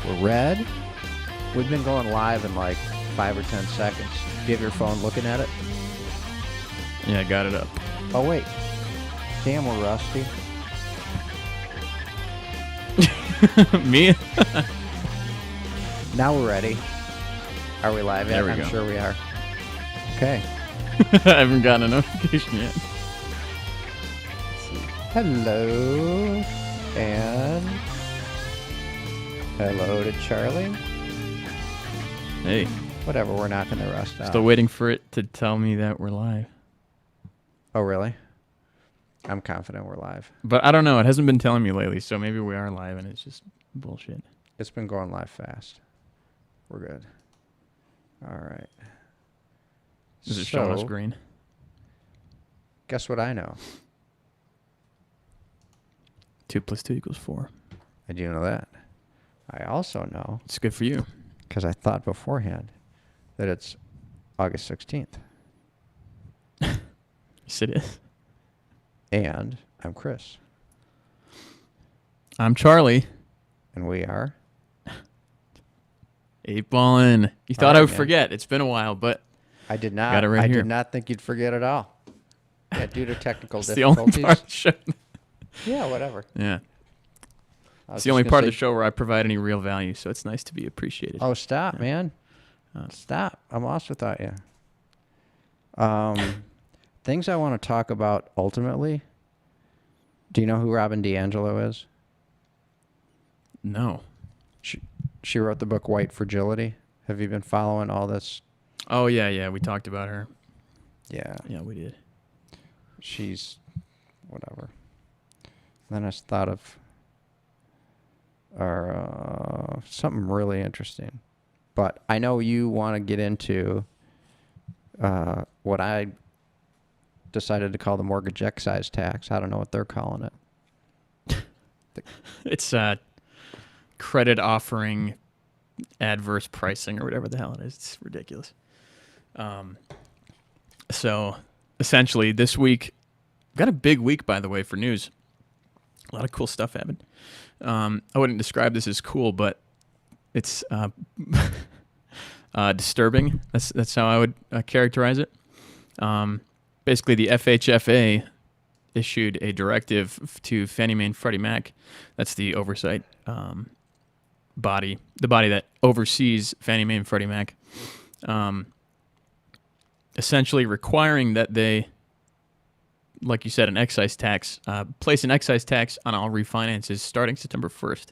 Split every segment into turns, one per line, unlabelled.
We're red. We've been going live in like 5 or 10 seconds. Do you have your phone looking at it?
Yeah, I got it up.
Oh, wait. Damn, we're rusty.
Me?
Now we're ready. Are we live yet?
There we
I'm
go.
sure we are. Okay.
I haven't gotten a notification yet.
Hello. And hello to Charlie.
Hey,
Whatever, we're knocking the rust out.
still waiting for it to tell me that we're live.
Oh, really? I'm confident we're live.
But I don't know. It hasn't been telling me lately, so maybe we are live and it's just bullshit.
It's been going live fast. We're good. All right.
Is it showing us green?
Guess what I know?
2 + 2 = 4.
I do know that. I also know,
It's good for you.
because I thought beforehand, that it's August 16th.
Yes, it is.
And I'm Chris.
I'm Charlie.
And we are...
8-ballin'. You thought
right,
I would
man.
forget. It's been a while, but
I did not.
Got it right
I
here.
did not think you'd forget at all. Yeah, due to technical
it's the only
difficulties.
part of the show.
Yeah, whatever.
Yeah.
I was
It's the only
just
part
gonna
of the show where I provide any real value, so it's nice to be appreciated.
Oh, stop, man. Stop. I'm lost without you. Things I want to talk about ultimately. Do you know who Robin DiAngelo is?
No.
She wrote the book White Fragility. Have you been following all this?
Oh, yeah. We talked about her.
Yeah.
Yeah, we did.
She's whatever. Then I just thought of something really interesting. But I know you want to get into what I decided to call the mortgage excise tax. I don't know what they're calling it.
It's credit offering adverse pricing or whatever the hell it is. It's ridiculous. So essentially this week, got a big week, by the way, for news. A lot of cool stuff happened. I wouldn't describe this as cool, but it's disturbing. That's how I would characterize it. Basically, the FHFA issued a directive to Fannie Mae and Freddie Mac. That's the oversight body, the body that oversees Fannie Mae and Freddie Mac. Essentially requiring that they, like you said, an excise tax, place an excise tax on all refinances starting September 1st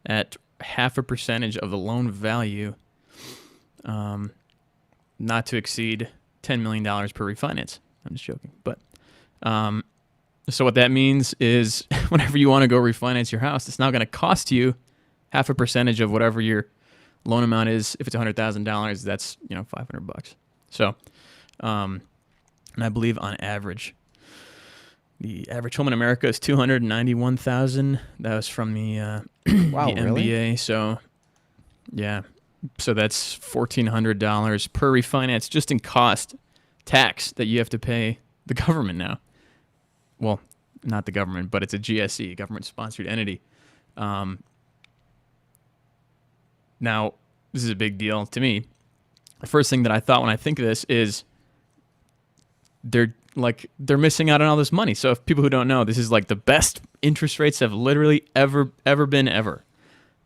at 0.5% of the loan value, not to exceed $10 million per refinance. I'm just joking. But so what that means is whenever you want to go refinance your house, it's now going to cost you 0.5% of whatever your loan amount is. If it's $100,000, that's $500. So, and I believe on average, the average home in America is $291,000. That was from the
Wow,
the
really?
MBA. So, yeah, so that's $1,400 per refinance just in cost tax that you have to pay the government now. Well, not the government, but it's a GSE, government-sponsored entity. Now, this is a big deal to me. The first thing that I thought when I think of this is they're missing out on all this money. So if people who don't know, this is like the best interest rates have literally ever been ever.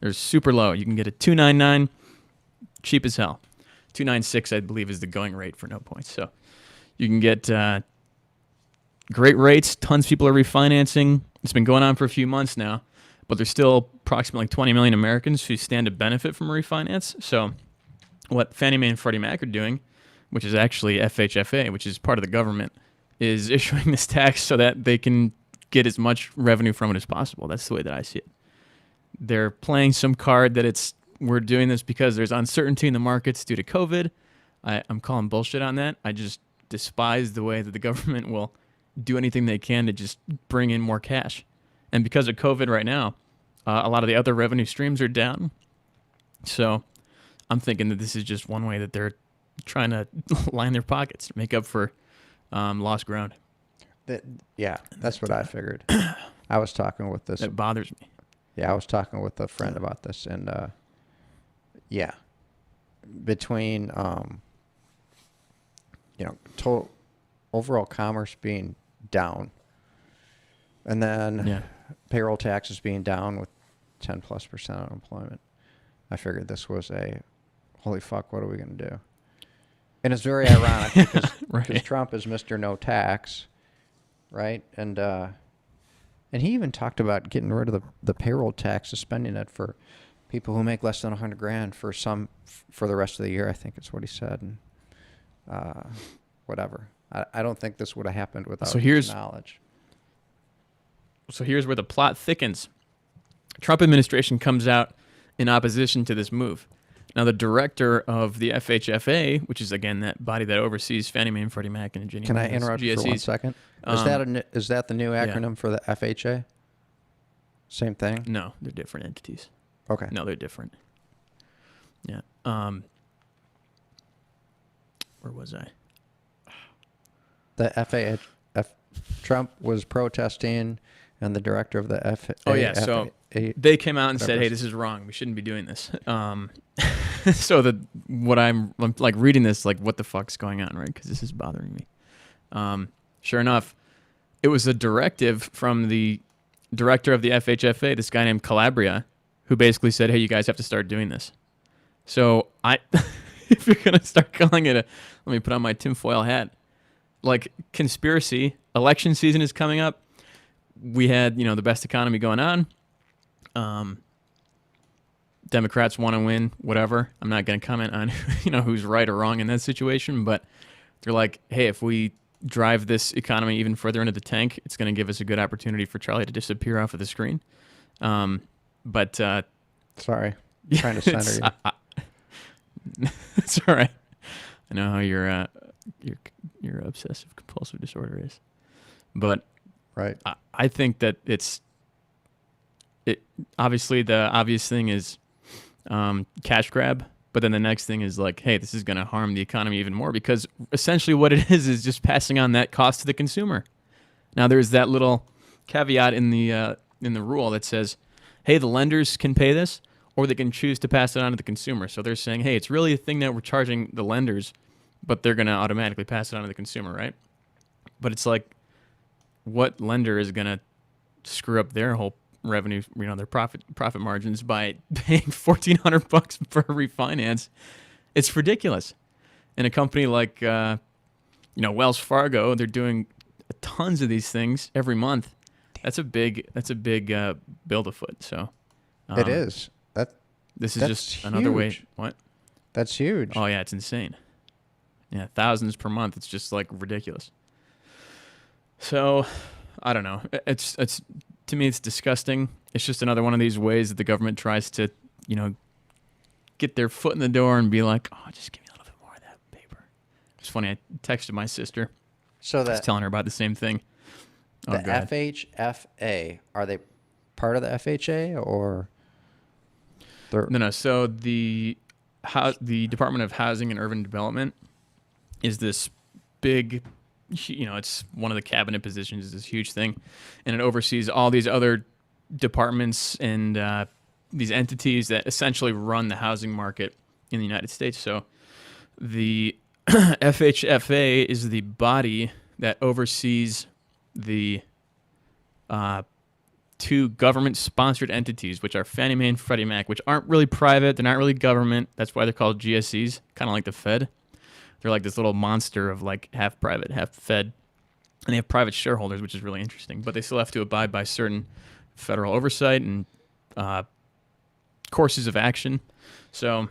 They're super low. You can get a 2.99, cheap as hell. 2.96, I believe, is the going rate for no points. So you can get great rates. Tons of people are refinancing. It's been going on for a few months now, but there's still approximately 20 million Americans who stand to benefit from a refinance. So what Fannie Mae and Freddie Mac are doing, which is actually FHFA, which is part of the government, is issuing this tax so that they can get as much revenue from it as possible. That's the way that I see it. They're playing some card that we're doing this because there's uncertainty in the markets due to COVID. I'm calling bullshit on that. I just despise the way that the government will do anything they can to just bring in more cash. And because of COVID right now, a lot of the other revenue streams are down. So I'm thinking that this is just one way that they're trying to line their pockets, make up for lost ground.
Yeah, that's what I figured. I was talking with this.
That bothers me.
Yeah, I was talking with a friend about this, and yeah, between total overall commerce being down, and then
Yeah.
payroll taxes being down with 10+% unemployment, I figured this was a holy fuck. What are we gonna do? And it's very ironic because
Right.
Trump is Mr. No Tax, right? And he even talked about getting rid of the payroll tax, suspending it for people who make less than 100 grand for the rest of the year. I think it's what he said, and whatever. I don't think this would have happened without his knowledge.
So here's where the plot thickens. Trump administration comes out in opposition to this move. Now, the director of the FHFA, which is, again, that body that oversees Fannie Mae and Freddie Mac and Ginnie
Can I
Mae's
interrupt you for 1
GSEs.
second? Is that the new acronym for the FHA? Same thing?
No, they're different entities.
Okay.
No, they're different. Yeah. Where was I?
The Trump was protesting, and the director of the FHA.
Oh, yeah. So they came out and said, "Hey, this is wrong. We shouldn't be doing this." So what I'm like reading this, like, what the fuck's going on, right? Because this is bothering me. Sure enough, it was a directive from the director of the FHFA, this guy named Calabria, who basically said, "Hey, you guys have to start doing this." So if you're gonna start calling it let me put on my tinfoil hat, like conspiracy. Election season is coming up. We had, the best economy going on. Democrats want to win, whatever. I'm not going to comment on, who's right or wrong in that situation, but they're like, hey, if we drive this economy even further into the tank, it's going to give us a good opportunity for Charlie to disappear off of the screen.
Sorry, I'm trying to center you.
It's all right. I know how your obsessive compulsive disorder is, but
right.
I think that obviously the obvious thing is cash grab, but then the next thing is like, hey, this is going to harm the economy even more, because essentially what it is just passing on that cost to the consumer. Now there's that little caveat in the rule that says, hey, the lenders can pay this, or they can choose to pass it on to the consumer. So they're saying, hey, it's really a thing that we're charging the lenders, but they're going to automatically pass it on to the consumer, right? But it's like, what lender is going to screw up their whole revenue, their profit margins by paying $1,400 for a refinance? It's ridiculous. And a company like Wells Fargo, they're doing tons of these things every month. That's a big build afoot. So
it is.
This is
that's
just another way.
huge.
What?
That's huge.
Oh yeah, it's insane. Yeah, thousands per month. It's just like ridiculous. So, I don't know. It's to me, it's disgusting. It's just another one of these ways that the government tries to, get their foot in the door and be like, oh, just give me a little bit more of that paper. It's funny. I texted my sister.
So
I was telling her about the same thing.
The FHFA, are they part of the FHA or?
No. So the Department of Housing and Urban Development is this big, it's one of the cabinet positions. It's this huge thing, and it oversees all these other departments and these entities that essentially run the housing market in the United States. So the FHFA is the body that oversees the two government-sponsored entities, which are Fannie Mae and Freddie Mac, which aren't really private. They're not really government. That's why they're called GSEs, kind of like the Fed. They're like this little monster of like half private, half Fed. And they have private shareholders, which is really interesting. But they still have to abide by certain federal oversight and courses of action. So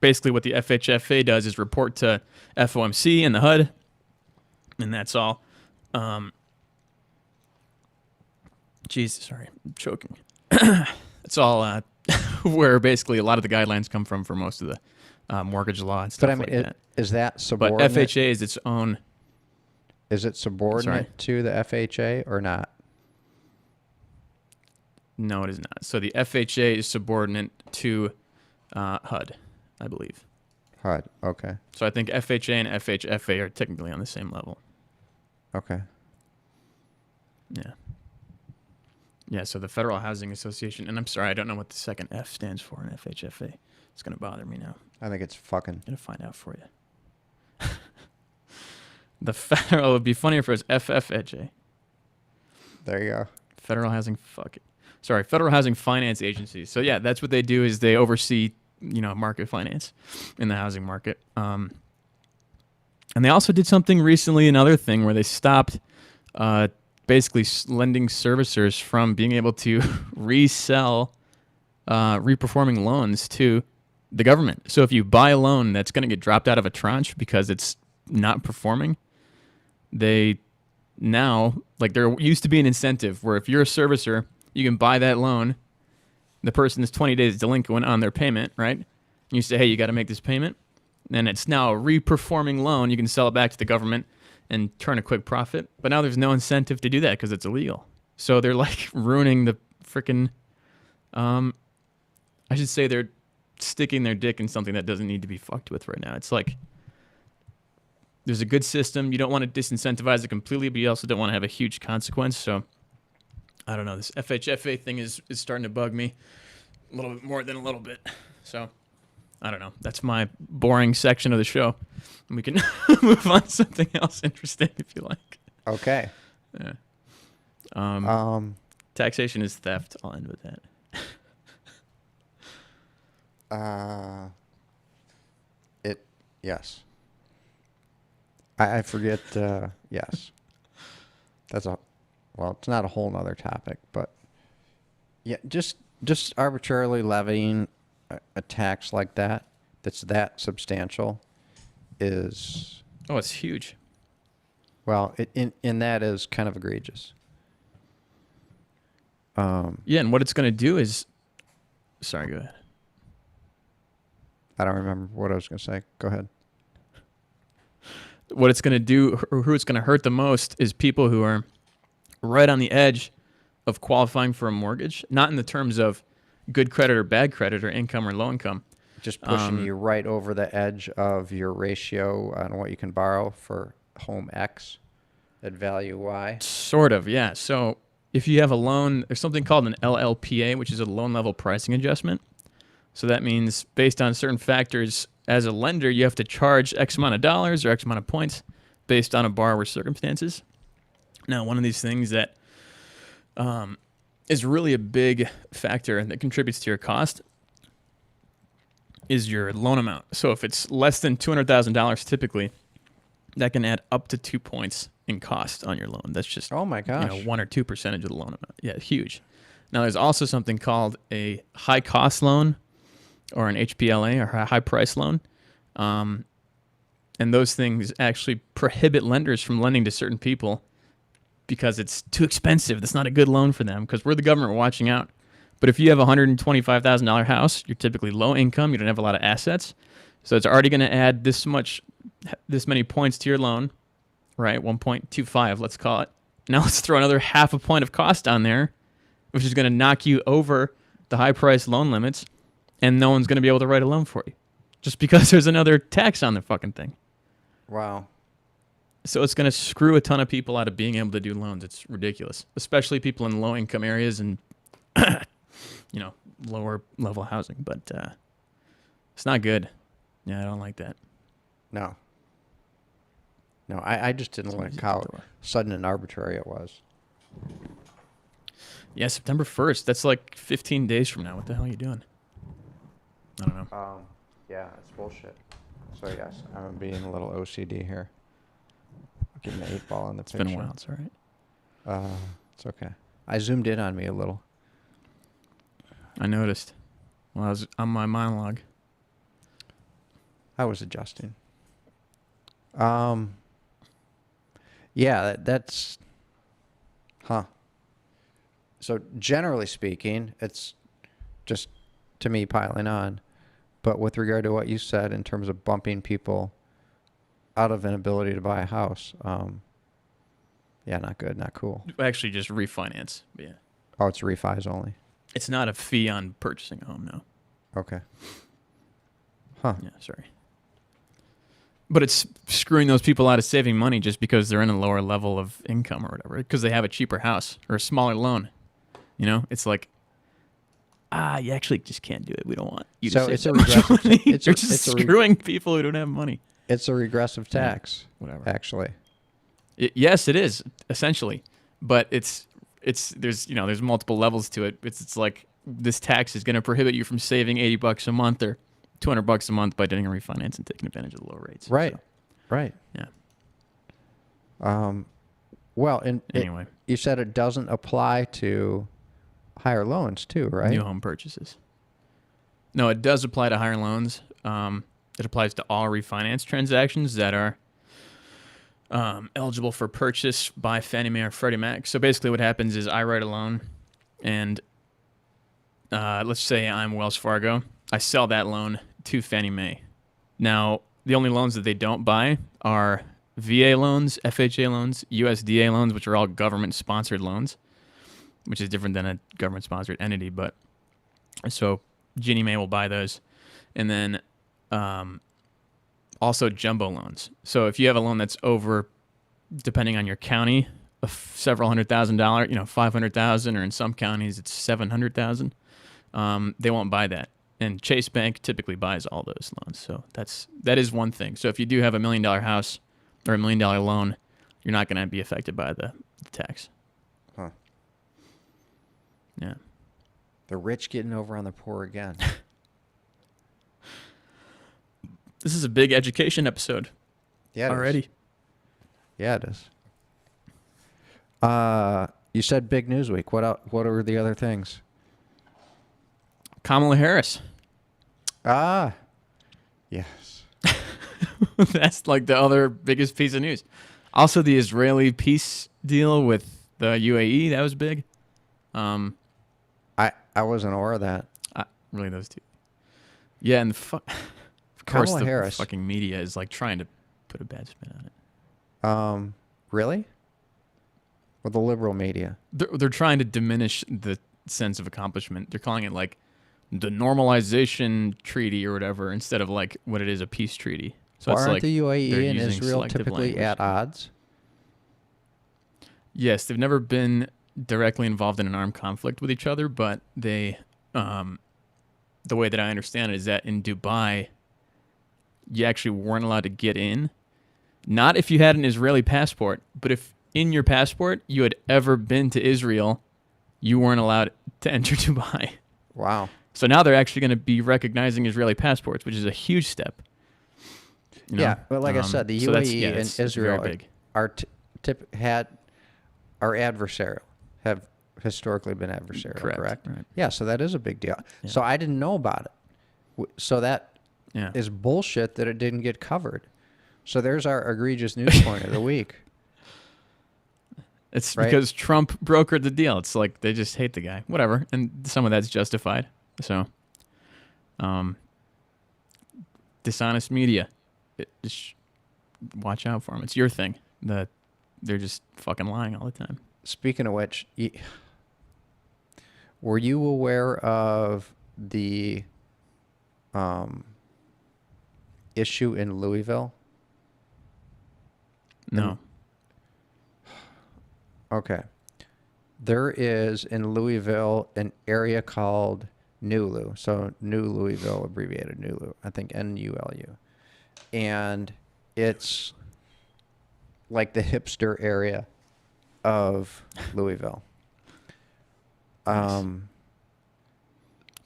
basically what the FHFA does is report to FOMC and the HUD, and that's all. Sorry, I'm choking. It's all where basically a lot of the guidelines come from for most of the mortgage law and stuff like that.
Is that subordinate?
But FHA is its own.
Is it subordinate to the FHA or not?
No, it is not. So the FHA is subordinate to HUD, I believe.
HUD, okay.
So I think FHA and FHFA are technically on the same level.
Okay.
Yeah. Yeah, so the Federal Housing Association, and I'm sorry, I don't know what the second F stands for in FHFA. It's going to bother me now.
I think it's fucking.
I'm going to find out for you. The Federal, it would be funnier if it was FFHA.
There you go.
Federal Housing, fuck it. Sorry, Federal Housing Finance Agency. So yeah, that's what they do is they oversee, market finance in the housing market. And they also did something recently, another thing where they stopped basically lending servicers from being able to resell reperforming loans to the government. So if you buy a loan that's going to get dropped out of a tranche because it's not performing, they now, like there used to be an incentive where if you're a servicer, you can buy that loan. The person is 20 days delinquent on their payment, right? And you say, hey, you got to make this payment. And it's now a reperforming loan. You can sell it back to the government and turn a quick profit. But now there's no incentive to do that because it's illegal. So they're like ruining the freaking, I should say they're sticking their dick in something that doesn't need to be fucked with right now. It's like there's a good system. You don't want to disincentivize it completely, but you also don't want to have a huge consequence. So I don't know. This FHFA thing is starting to bug me a little bit more than a little bit. So I don't know. That's my boring section of the show. And we can move on to something else interesting if you like.
Okay.
Yeah. Taxation is theft. I'll end with that.
Yes. I forget, yes. It's not a whole nother topic, but yeah, just arbitrarily levying a tax like that's that substantial is,
Oh, it's huge.
well, in that is kind of egregious.
Yeah, and what it's going to do is... Sorry, go ahead.
I don't remember what I was going to say. Go ahead.
What it's going to do, or who it's going to hurt the most, is people who are right on the edge of qualifying for a mortgage, not in the terms of good credit or bad credit or income or low income.
Just pushing you right over the edge of your ratio on what you can borrow for home X at value Y.
Sort of, yeah. So if you have a loan, there's something called an LLPA, which is a loan level pricing adjustment. So that means based on certain factors, as a lender, you have to charge X amount of dollars or X amount of points based on a borrower's circumstances. Now, one of these things that is really a big factor and that contributes to your cost is your loan amount. So if it's less than $200,000 typically, that can add up to 2 points in cost on your loan. That's just,
Oh my gosh.
1 or 2% of the loan amount. Yeah, huge. Now, there's also something called a high cost loan or an HPLA or a high price loan. And those things actually prohibit lenders from lending to certain people because it's too expensive. That's not a good loan for them because we're the government watching out. But if you have a $125,000 house, you're typically low income. You don't have a lot of assets. So it's already going to add this many points to your loan, right? 1.25, let's call it. Now let's throw another half a point of cost on there, which is going to knock you over the high price loan limits, and no one's going to be able to write a loan for you just because there's another tax on the fucking thing.
Wow.
So it's going to screw a ton of people out of being able to do loans. It's ridiculous, especially people in low income areas and lower level housing. But it's not good. Yeah, I don't like that.
No, I just didn't like how sudden and arbitrary it was.
Yeah, September 1st. That's like 15 days from now. What the hell are you doing? I don't know.
Yeah, it's bullshit. So yes, I'm being a little OCD here. Getting the 8 ball on the picture.
It's been a while. It's all right.
It's okay. I zoomed in on me a little.
I noticed. Well, I was on my monologue.
I was adjusting. Yeah, that's... Huh. So generally speaking, it's just to me piling on. But with regard to what you said in terms of bumping people out of an ability to buy a house, yeah, not good, not cool.
Actually, just refinance. But yeah.
Oh, it's refis only.
It's not a fee on purchasing a home, no.
Okay. Huh.
Yeah, sorry. But it's screwing those people out of saving money just because they're in a lower level of income or whatever, because they have a cheaper house or a smaller loan. You know, it's like, you actually just can't do it. We don't want you
So
to
it's
save
a
that much
regressive.
money.
It's
You're
a,
just
it's a
screwing people who don't have money.
it's a regressive
Yeah.
tax.
Whatever.
Actually,
Yes, it is essentially, but it's there's multiple levels to it. It's like this tax is going to prohibit you from saving $80 a month or $200 a month by doing a refinance and taking advantage of the low rates.
right,
So,
right.
yeah.
Well, and
Anyway,
you said it doesn't apply to higher loans too, right?
new home purchases. No, it does apply to higher loans. It applies to all refinance transactions that are eligible for purchase by Fannie Mae or Freddie Mac. So basically, what happens is I write a loan, and let's say I'm Wells Fargo. I sell that loan to Fannie Mae. Now, the only loans that they don't buy are VA loans, FHA loans, USDA loans, which are all government-sponsored loans, which is different than a government-sponsored entity. But so Ginnie Mae will buy those, and then also jumbo loans. So if you have a loan that's over, depending on your county, several $100,000, $500,000, or in some counties it's $700,000, they won't buy that. And Chase Bank typically buys all those loans. So that is one thing. So if you do have $1 million house or $1 million loan, you're not going to be affected by the tax.
Huh.
Yeah.
The rich getting over on the poor again.
This is a big education episode
Yeah, it is.
already.
Yeah, it is. You said big news week. What are the other things?
Kamala Harris.
Yes.
That's like the other biggest piece of news. Also, the Israeli peace deal with the UAE, that was big.
I wasn't aware of that.
Really, those two. Yeah, and of course,
Kamala
the
Harris.
fucking media is like trying to put a bad spin on it.
Really? With the liberal media.
They're trying to diminish the sense of accomplishment. They're calling it like the normalization treaty or whatever instead of like what it is, a peace treaty. So
Well,
it's
aren't
like
the UAE
they're
and
using
Israel
selective
typically
language.
at odds?
Yes, they've never been directly involved in an armed conflict with each other, but they, the way that I understand it is that in Dubai, you actually weren't allowed to get in. Not if you had an Israeli passport, but if in your passport you had ever been to Israel, you weren't allowed to enter Dubai.
Wow.
So now they're actually going to be recognizing Israeli passports, which is a huge step. You know?
Yeah, but like I said, the
so that's-
UAE
yeah,
and
it's very
Israel
big.
are adversarial, have historically been adversarial, correct?
Right.
Yeah, so that is a big deal.
Yeah.
So I didn't know about it. So that
Yeah.
is bullshit that it didn't get covered. So there's our egregious news point of the week.
It's
Right?
because Trump brokered the deal. It's like they just hate the guy. Whatever. And some of that's justified. So, dishonest media. Just watch out for them. It's your thing. They're just fucking lying all the time.
Speaking of which, were you aware of the issue in Louisville?
No.
Okay. There is in Louisville an area called NULU. So New Louisville, abbreviated NULU. I think NULU. And it's like the hipster area of Louisville.
Nice.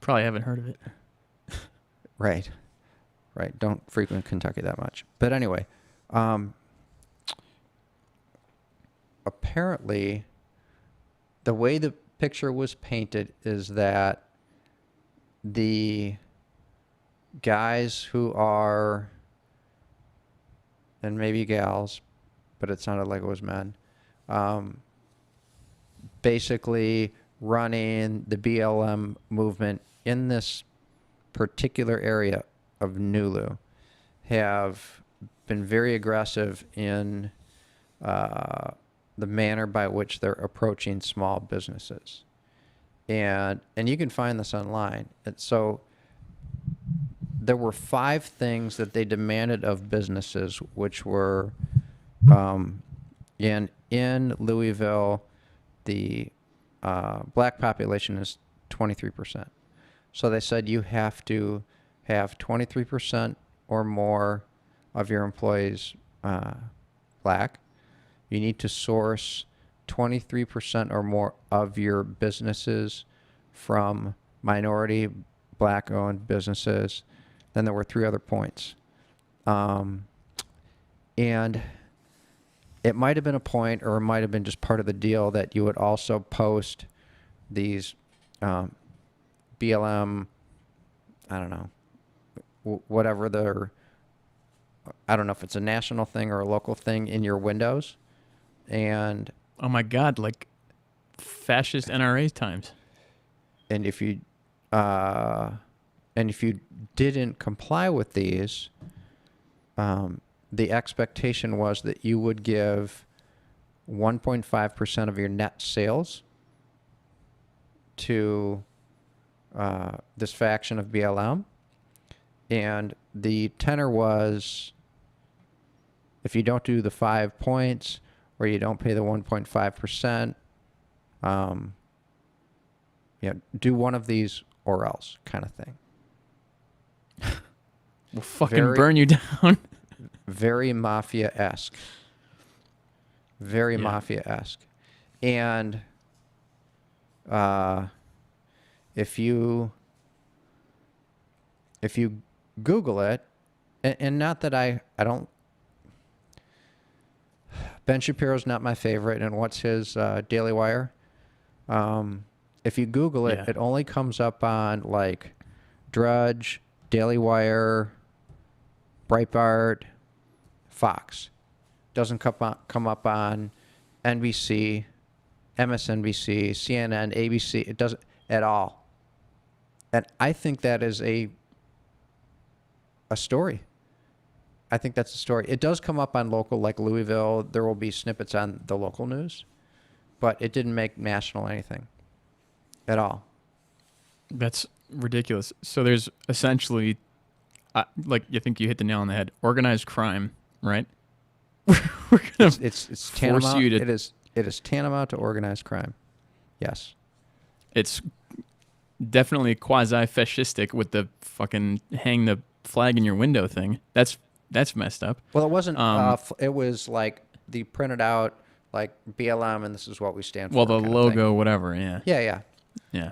Probably haven't heard of it.
Right. Right. Don't frequent Kentucky that much. But anyway, apparently the way the picture was painted is that the guys who are, and maybe gals, but it sounded like it was men, basically running the BLM movement in this particular area of Nulu have been very aggressive in the manner by which they're approaching small businesses. And you can find this online. And so there were 5 things that they demanded of businesses, which were in Louisville, the black population is 23%. So they said you have to have 23% or more of your employees black. You need to source 23% or more of your businesses from minority black-owned businesses. Then there were 3 other points. And it might have been a point, or it might have been just part of the deal, that you would also post these BLM, I don't know, whatever I don't know if it's a national thing or a local thing, in your windows. And
Oh my God, like fascist NRA times.
and if you didn't comply with these, the expectation was that you would give 1.5% of your net sales to this faction of BLM. And the tenor was, if you don't do the 5 points or you don't pay the 1.5%, do one of these or else, kind of thing.
We'll fucking burn you down.
Very mafia-esque. Very
Yeah.
mafia-esque. And if you Google it, and not that I don't, Ben Shapiro's not my favorite, and what's his Daily Wire? If you Google it,
Yeah.
it only comes up on like Drudge, Daily Wire, Breitbart, Fox. Doesn't come up on NBC, MSNBC, CNN, ABC. It doesn't at all. And I think that is a story. I think that's a story. It does come up on local, like Louisville. There will be snippets on the local news, but it didn't make national anything at all.
That's ridiculous. So there's essentially, like, you think you hit the nail on the head. Organized crime, right? We're gonna
It's
force
tantamount.
you to.
It is tantamount to organized crime. Yes.
It's definitely quasi-fascistic with the fucking hang the flag in your window thing. That's messed up.
Well, it wasn't.
Um,
It was like the printed out, like BLM, and this is what we stand for.
Well, the
kind of thing.
logo, whatever. Yeah.
Yeah.
Yeah.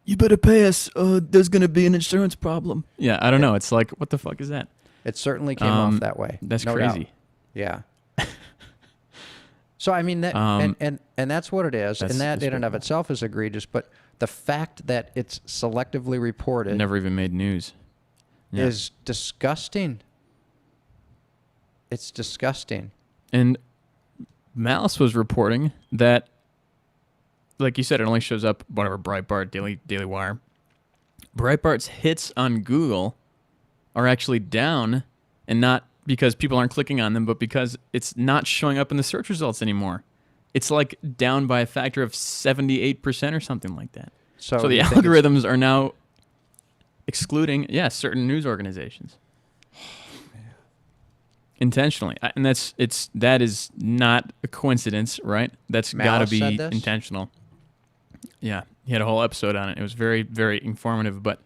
You better pay us. There's gonna be an insurance problem. Yeah, I don't know. It's like, what the fuck is that?
It certainly came off that way.
That's
no doubt.
crazy.
Yeah. So I mean that, and that's what it is, and that in and of
despicable.
itself is egregious. But the fact that it's selectively reported
Never even made news. Yeah.
is disgusting. It's disgusting.
And Malice was reporting that, like you said, it only shows up whatever Breitbart, Daily Wire. Breitbart's hits on Google are actually down, and not because people aren't clicking on them, but because it's not showing up in the search results anymore. It's like down by a factor of 78% or something like that. So the
you think it's-
algorithms are now excluding, certain news organizations. Intentionally. And that is not a coincidence, right? That's got to
Malice
be
said this?
intentional. Yeah, he had a whole episode on it. It was very, very informative, but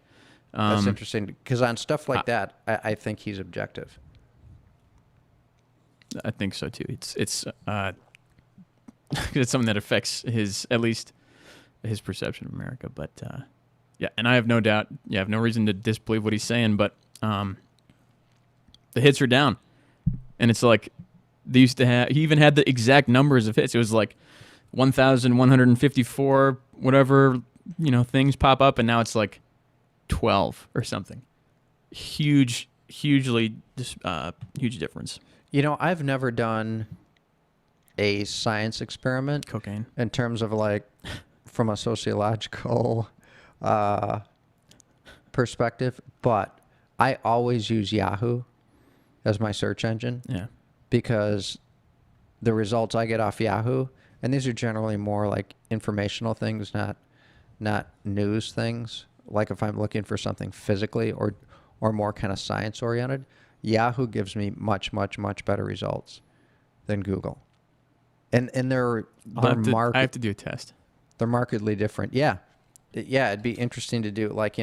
That's interesting, because on stuff like that, I think he's objective.
I think so too. It's it's something that affects at least his perception of America. But yeah, and I have no doubt. Yeah, I have no reason to disbelieve what he's saying. But the hits are down, and it's like they used to have. He even had the exact numbers of hits. It was like 1,154 whatever things pop up, and now it's like 12 or something. Huge difference.
I've never done a science experiment
Cocaine.
in terms of like from a sociological perspective, but I always use Yahoo as my search engine
Yeah.
because the results I get off Yahoo, and these are generally more like informational things, not news things. Like if I'm looking for something physically or more kind of science oriented, Yahoo gives me much, much, much better results than Google. and they're
I have to do a test.
they're markedly different. Yeah, yeah, it'd be interesting to do like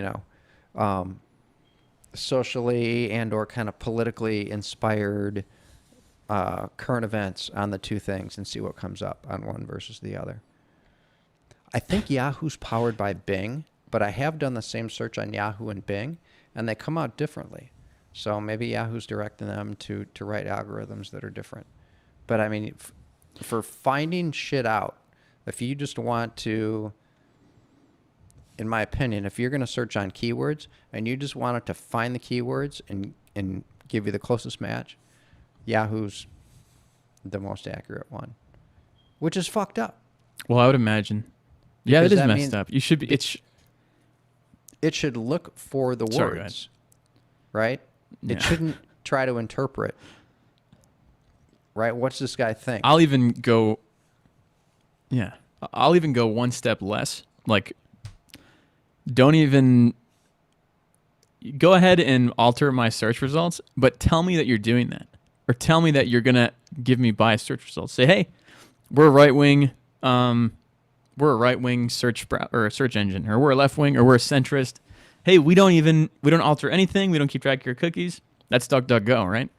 socially and or kind of politically inspired current events on the two things and see what comes up on one versus the other. I think Yahoo's powered by Bing, but I have done the same search on Yahoo and Bing, and they come out differently. So maybe Yahoo's directing them to write algorithms that are different. But I mean, for finding shit out, if you just want to, in my opinion, if you're going to search on keywords and you just want it to find the keywords and give you the closest match, Yahoo's the most accurate one, which is fucked up.
Well, I would imagine. Yeah, it
Because
is
that
messed
means
up. You should be.
It should look for the
Sorry, go
words, right?
Yeah.
It shouldn't try to interpret, right? What's this guy think?
I'll even go. Yeah, I'll even go one step less. Like, don't even go ahead and alter my search results, but tell me that you're doing that, or tell me that you're gonna give me biased search results. Say, hey, we're a right wing. We're a right wing search engine, or we're a left wing, or we're a centrist. Hey, we don't alter anything. We don't keep track of your cookies. That's DuckDuckGo, right?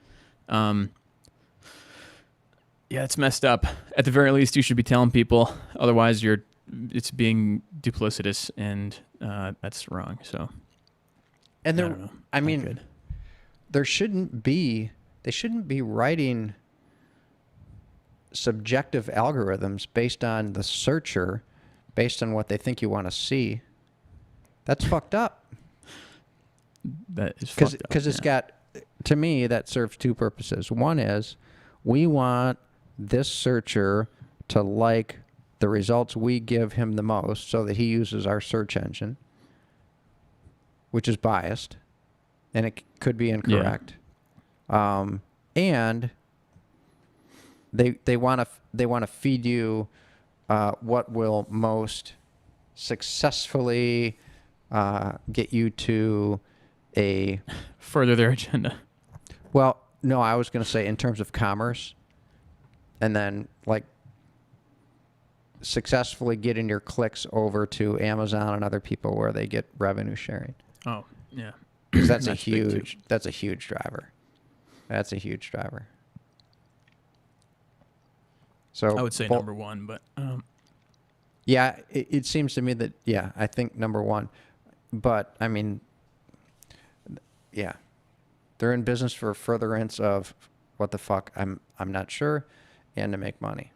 Yeah, it's messed up. At the very least, you should be telling people. Otherwise, it's being duplicitous, and that's wrong. So,
and
I don't know.
I
Not
mean,
good.
they shouldn't be writing subjective algorithms based on the searcher, based on what they think you want to see. That's fucked up.
That is fucked up.
Because it's got, to me, that serves two purposes. One is we want this searcher to like the results we give him the most so that he uses our search engine, which is biased, and it could be incorrect. And they want to feed you what will most successfully get you to a
further their agenda.
well, no, I was going to say in terms of commerce, and then like successfully getting your clicks over to Amazon and other people where they get revenue sharing.
Oh, yeah.
'Cause that's
That's big too.
that's a huge driver. That's a huge driver. So
I would say number one, but
yeah, it seems to me that, yeah, I think number one. But, I mean, yeah, they're in business for furtherance of what the fuck, I'm not sure, and to make money.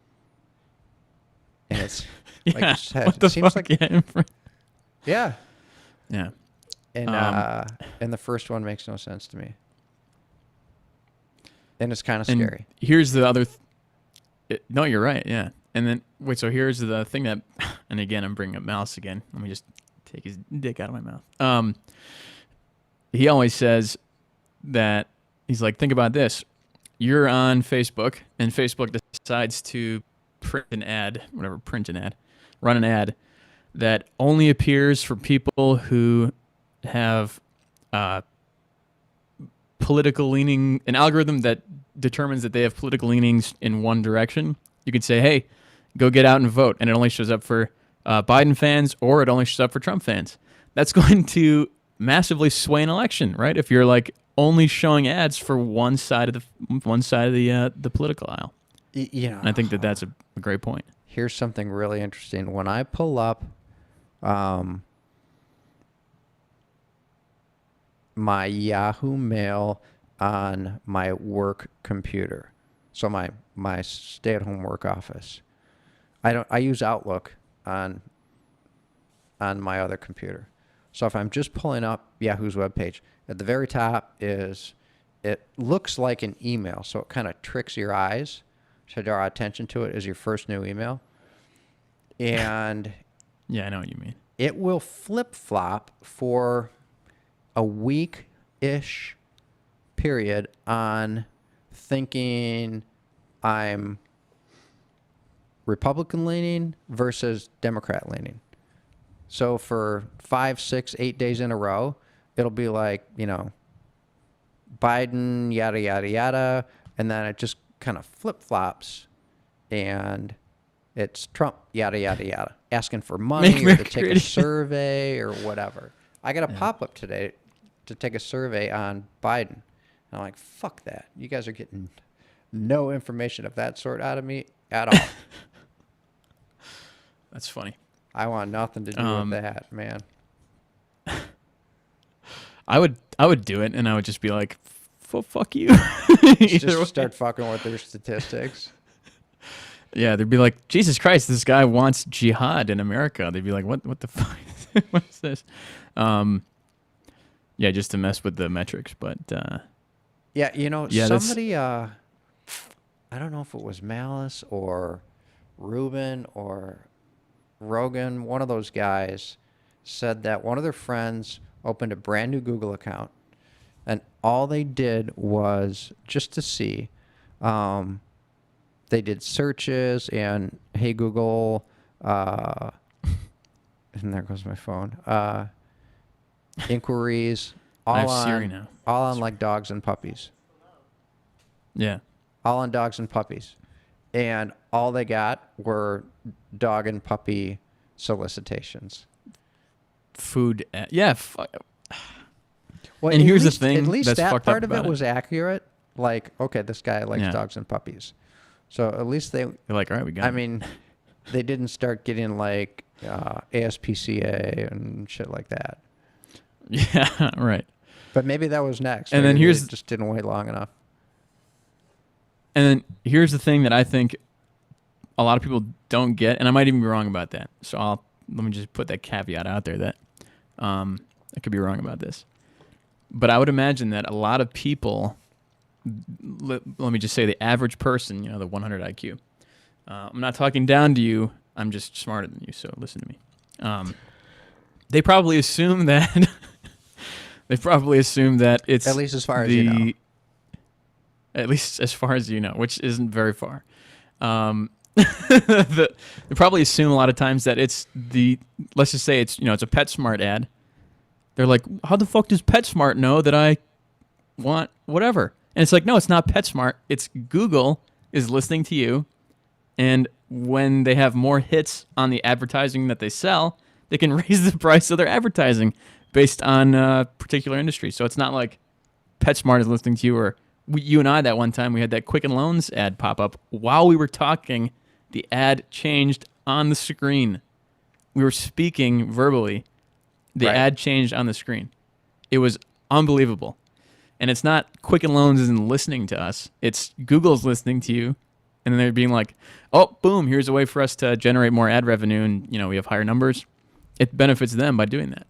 And it's, like
yeah,
you said,
what the
it seems
fuck?
like, yeah.
Yeah.
And the first one makes no sense to me. And it's kind of
And
scary.
here's the other. No, you're right. Yeah. And then wait. So here's the thing that, and again, I'm bringing up Mouse again. Let me just take his dick out of my mouth. He always says that he's like, think about this. You're on Facebook, and Facebook decides to print an ad run an ad that only appears for people who have political leaning, an algorithm that determines that they have political leanings in one direction. You could say, hey, go get out and vote, and it only shows up for Biden fans, or it only shows up for Trump fans. That's going to massively sway an election, right? If you're like only showing ads for one side of the political aisle.
You know,
And I think that's a great point.
here's something really interesting. When I pull up my Yahoo Mail on my work computer, so my stay-at-home work office, I use Outlook on my other computer. So if I'm just pulling up Yahoo's webpage, at the very top it looks like an email, so it kind of tricks your eyes to draw attention to it as your first new email. And
Yeah, I know what you mean.
it will flip-flop for a week-ish period on thinking I'm Republican leaning versus Democrat leaning. So for 5, 6, 8 days in a row, it'll be like, Biden, yada, yada, yada. And then it just kind of flip-flops and it's Trump, yada, yada, yada, asking for money or to take a survey or whatever. I got a pop-up today to take a survey on Biden. And I'm like, fuck that. You guys are getting no information of that sort out of me at all.
That's funny.
I want nothing to do with that, man.
I would do it, and I would just be like, fuck you.
Just start fucking with their statistics.
Yeah, they'd be like, Jesus Christ, this guy wants jihad in America. They'd be like, what the fuck? What is this? Yeah, just to mess with the metrics, but
yeah,
yeah,
somebody I don't know if it was Malice or Ruben or Rogan, one of those guys said that one of their friends opened a brand new Google account, and all they did was just to see. They did searches and, hey, Google, and there goes my phone, inquiries,
I have Siri now.
all on like dogs and puppies.
Yeah.
All on dogs and puppies. And all they got were dog and puppy solicitations.
Food. Yeah.
Well,
and here's
least,
the thing.
At least
that's
that
fucked
part
up
of it
about
was accurate. Like, okay, this guy likes dogs and puppies. So at least
They're like, all right, we got it.
I mean, they didn't start getting like ASPCA and shit like that.
Yeah, right.
But maybe that was next.
And
maybe
then
they just didn't wait long enough.
And then here's the thing that I think a lot of people don't get, and I might even be wrong about that. So let me just put that caveat out there that I could be wrong about this. But I would imagine that a lot of people, let me just say the average person, the 100 IQ. I'm not talking down to you. I'm just smarter than you, so listen to me. They probably assume that it's
at least as far as you know.
At least as far as you know, which isn't very far. They probably assume a lot of times that it's let's just say it's a PetSmart ad. They're like, how the fuck does PetSmart know that I want whatever? And it's like, no, it's not PetSmart. It's Google is listening to you. And when they have more hits on the advertising that they sell, they can raise the price of their advertising based on a particular industry. So it's not like PetSmart is listening to you, or you and I that one time we had that Quicken Loans ad pop up while we were talking. The ad changed on the screen. We were speaking verbally. The ad changed on the screen. It was unbelievable. And it's not Quicken Loans isn't listening to us. It's Google's listening to you. And then they're being like, oh, boom, here's a way for us to generate more ad revenue. And, we have higher numbers. It benefits them by doing that.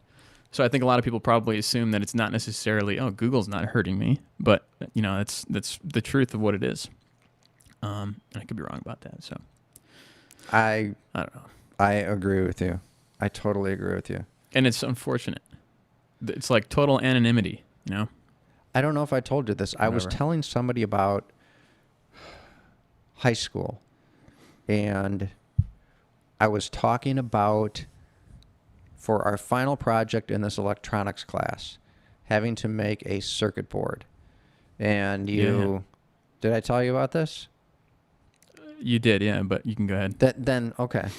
So I think a lot of people probably assume that it's not necessarily, oh, Google's not hurting me. But, that's the truth of what it is. And I could be wrong about that. So
I
don't know.
I agree with you. I totally agree with you.
And it's unfortunate. It's like total anonymity,
I don't know if I told you this. I was telling somebody about high school, and I was talking about, for our final project in this electronics class, having to make a circuit board. And did I tell you about this?
You did, yeah, but you can go ahead.
Then okay.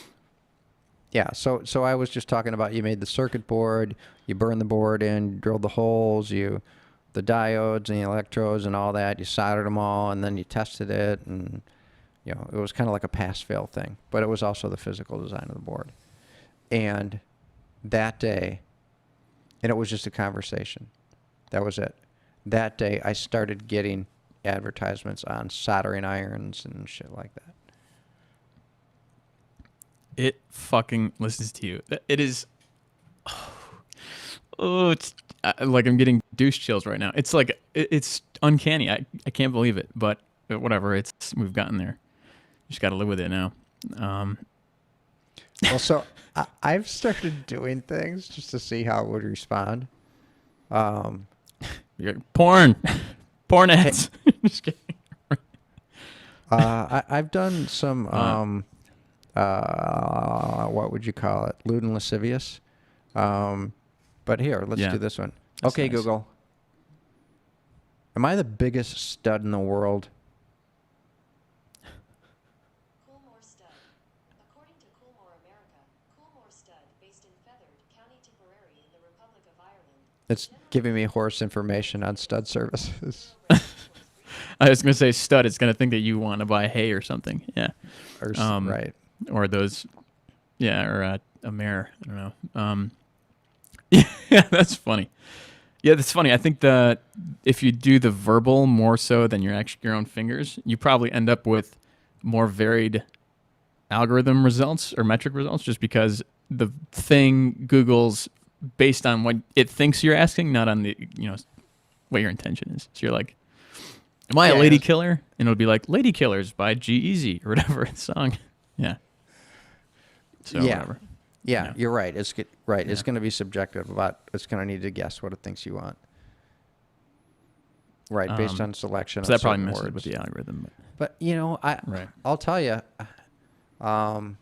Yeah, so I was just talking about, you made the circuit board, you burned the board in, drilled the holes, the diodes and the electrodes and all that, you soldered them all, and then you tested it, and it was kind of like a pass-fail thing, but it was also the physical design of the board. And that day, and it was just a conversation. That was it. That day, I started getting advertisements on soldering irons and shit like that.
It fucking listens to you. It is. Oh, it's like I'm getting douche chills right now. It's like it's uncanny. I can't believe it, but whatever. We've gotten there. Just got to live with it now.
Well, so I've started doing things just to see how it would respond.
Porn ads. Just kidding.
I've done some. What would you call it? Lewd and lascivious. But here, let's do this one.
That's
okay,
nice.
Google. Am I the biggest stud in the world?
Oh
It's giving me horse information on stud services.
I was gonna say stud. It's gonna think that you want to buy hay or something. Yeah.
Right.
Or those. Yeah. Or a mare. I don't know. Yeah, that's funny. Yeah, that's funny. I think that if you do the verbal more so than your own fingers, you probably end up with more varied algorithm results or metric results, just because the thing Google's based on what it thinks you're asking, not on the what your intention is. So you're like, "Am I a
Yeah,
lady
it's-
killer?" And it'll be like "Lady Killers" by G-Eazy or whatever song. Yeah. So
Yeah.
whatever.
Yeah,
Yeah.
you're right. Right. It's
Yeah.
going to be subjective about. It's going to need to guess what it thinks you want. Right, based on selection.
So
of
that probably
certain
messes
words.
with the algorithm.
But
Right.
I'll tell you. I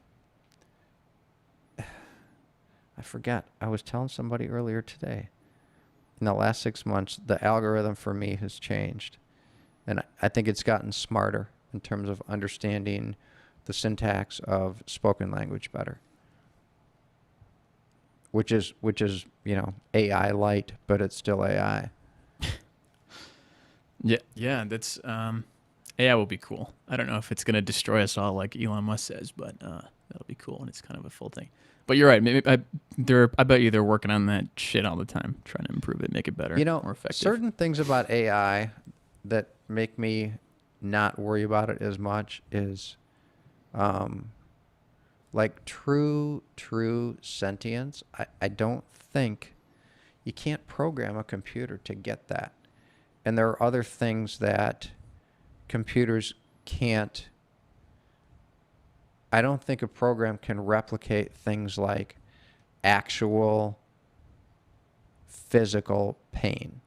forgot. I was telling somebody earlier today. In the last 6 months, the algorithm for me has changed, and I think it's gotten smarter in terms of understanding the syntax of spoken language better. Which is AI light, but it's still AI.
Yeah, yeah, that's AI will be cool. I don't know if it's gonna destroy us all like Elon Musk says, but that'll be cool, and it's kind of a full thing. But you're right. Maybe I bet you they're working on that shit all the time, trying to improve it, make it better, more effective.
Certain things about AI that make me not worry about it as much is, like true sentience. I don't think you can't program a computer to get that. And there are other things that computers can't. I don't think a program can replicate things like actual physical pain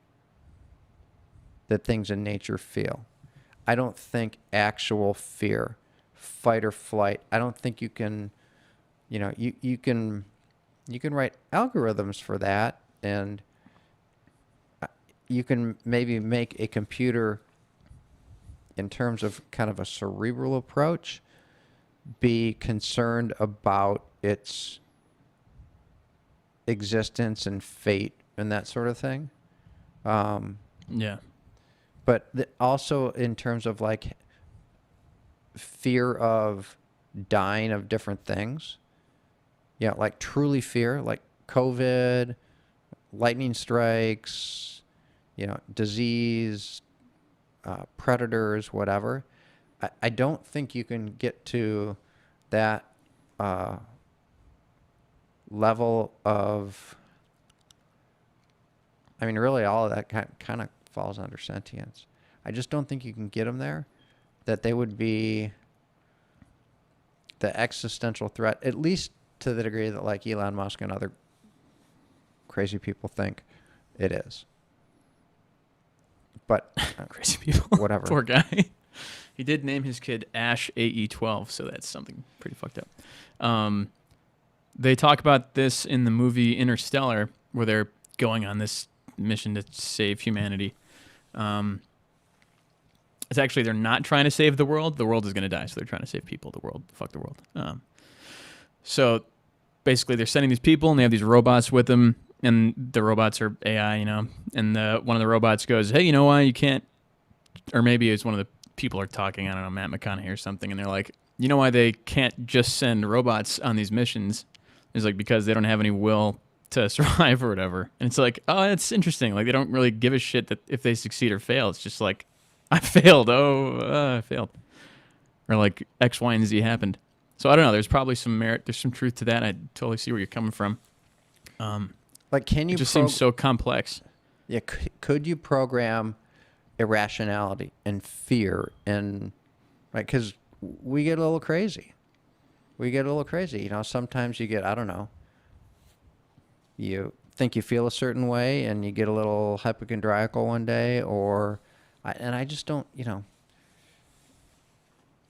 that things in nature feel. I don't think actual fear, fight or flight. I don't think you can, you can write algorithms for that, and you can maybe make a computer, in terms of kind of a cerebral approach, be concerned about its existence and fate and that sort of thing.
Yeah.
But also in terms of like fear of dying of different things. Yeah, like truly fear, like COVID, lightning strikes, disease, predators, whatever. I don't think you can get to that level of. I mean, really, all of that kind of falls under sentience. I just don't think you can get them there. That they would be the existential threat, at least to the degree that like Elon Musk and other crazy people think it is. But
Crazy people.
whatever.
Poor guy. He did name his kid Ash AE12, so that's something pretty fucked up. They talk about this in the movie Interstellar, where they're going on this mission to save humanity. It's actually, they're not trying to save the world. The world is going to die, so they're trying to save people. Fuck the world. So basically, they're sending these people, and they have these robots with them, and the robots are AI, and one of the robots goes, "Hey, you know why you can't?" Or maybe it's one of the people are talking, I don't know, Matt McConaughey or something, and they're like, "You know why they can't just send robots on these missions?" It's like, because they don't have any will to survive or whatever. And it's like, oh, that's interesting. Like, they don't really give a shit that if they succeed or fail. It's just like, I failed. I failed. Or like X, Y, and Z happened. So I don't know. There's probably some merit. There's some truth to that. I totally see where you're coming from.
Like, can you?
It just seems so complex.
Yeah. Could you program irrationality and fear and right? Because we get a little crazy. Sometimes you get, I don't know. You think you feel a certain way, and you get a little hypochondriacal one day, and I just don't.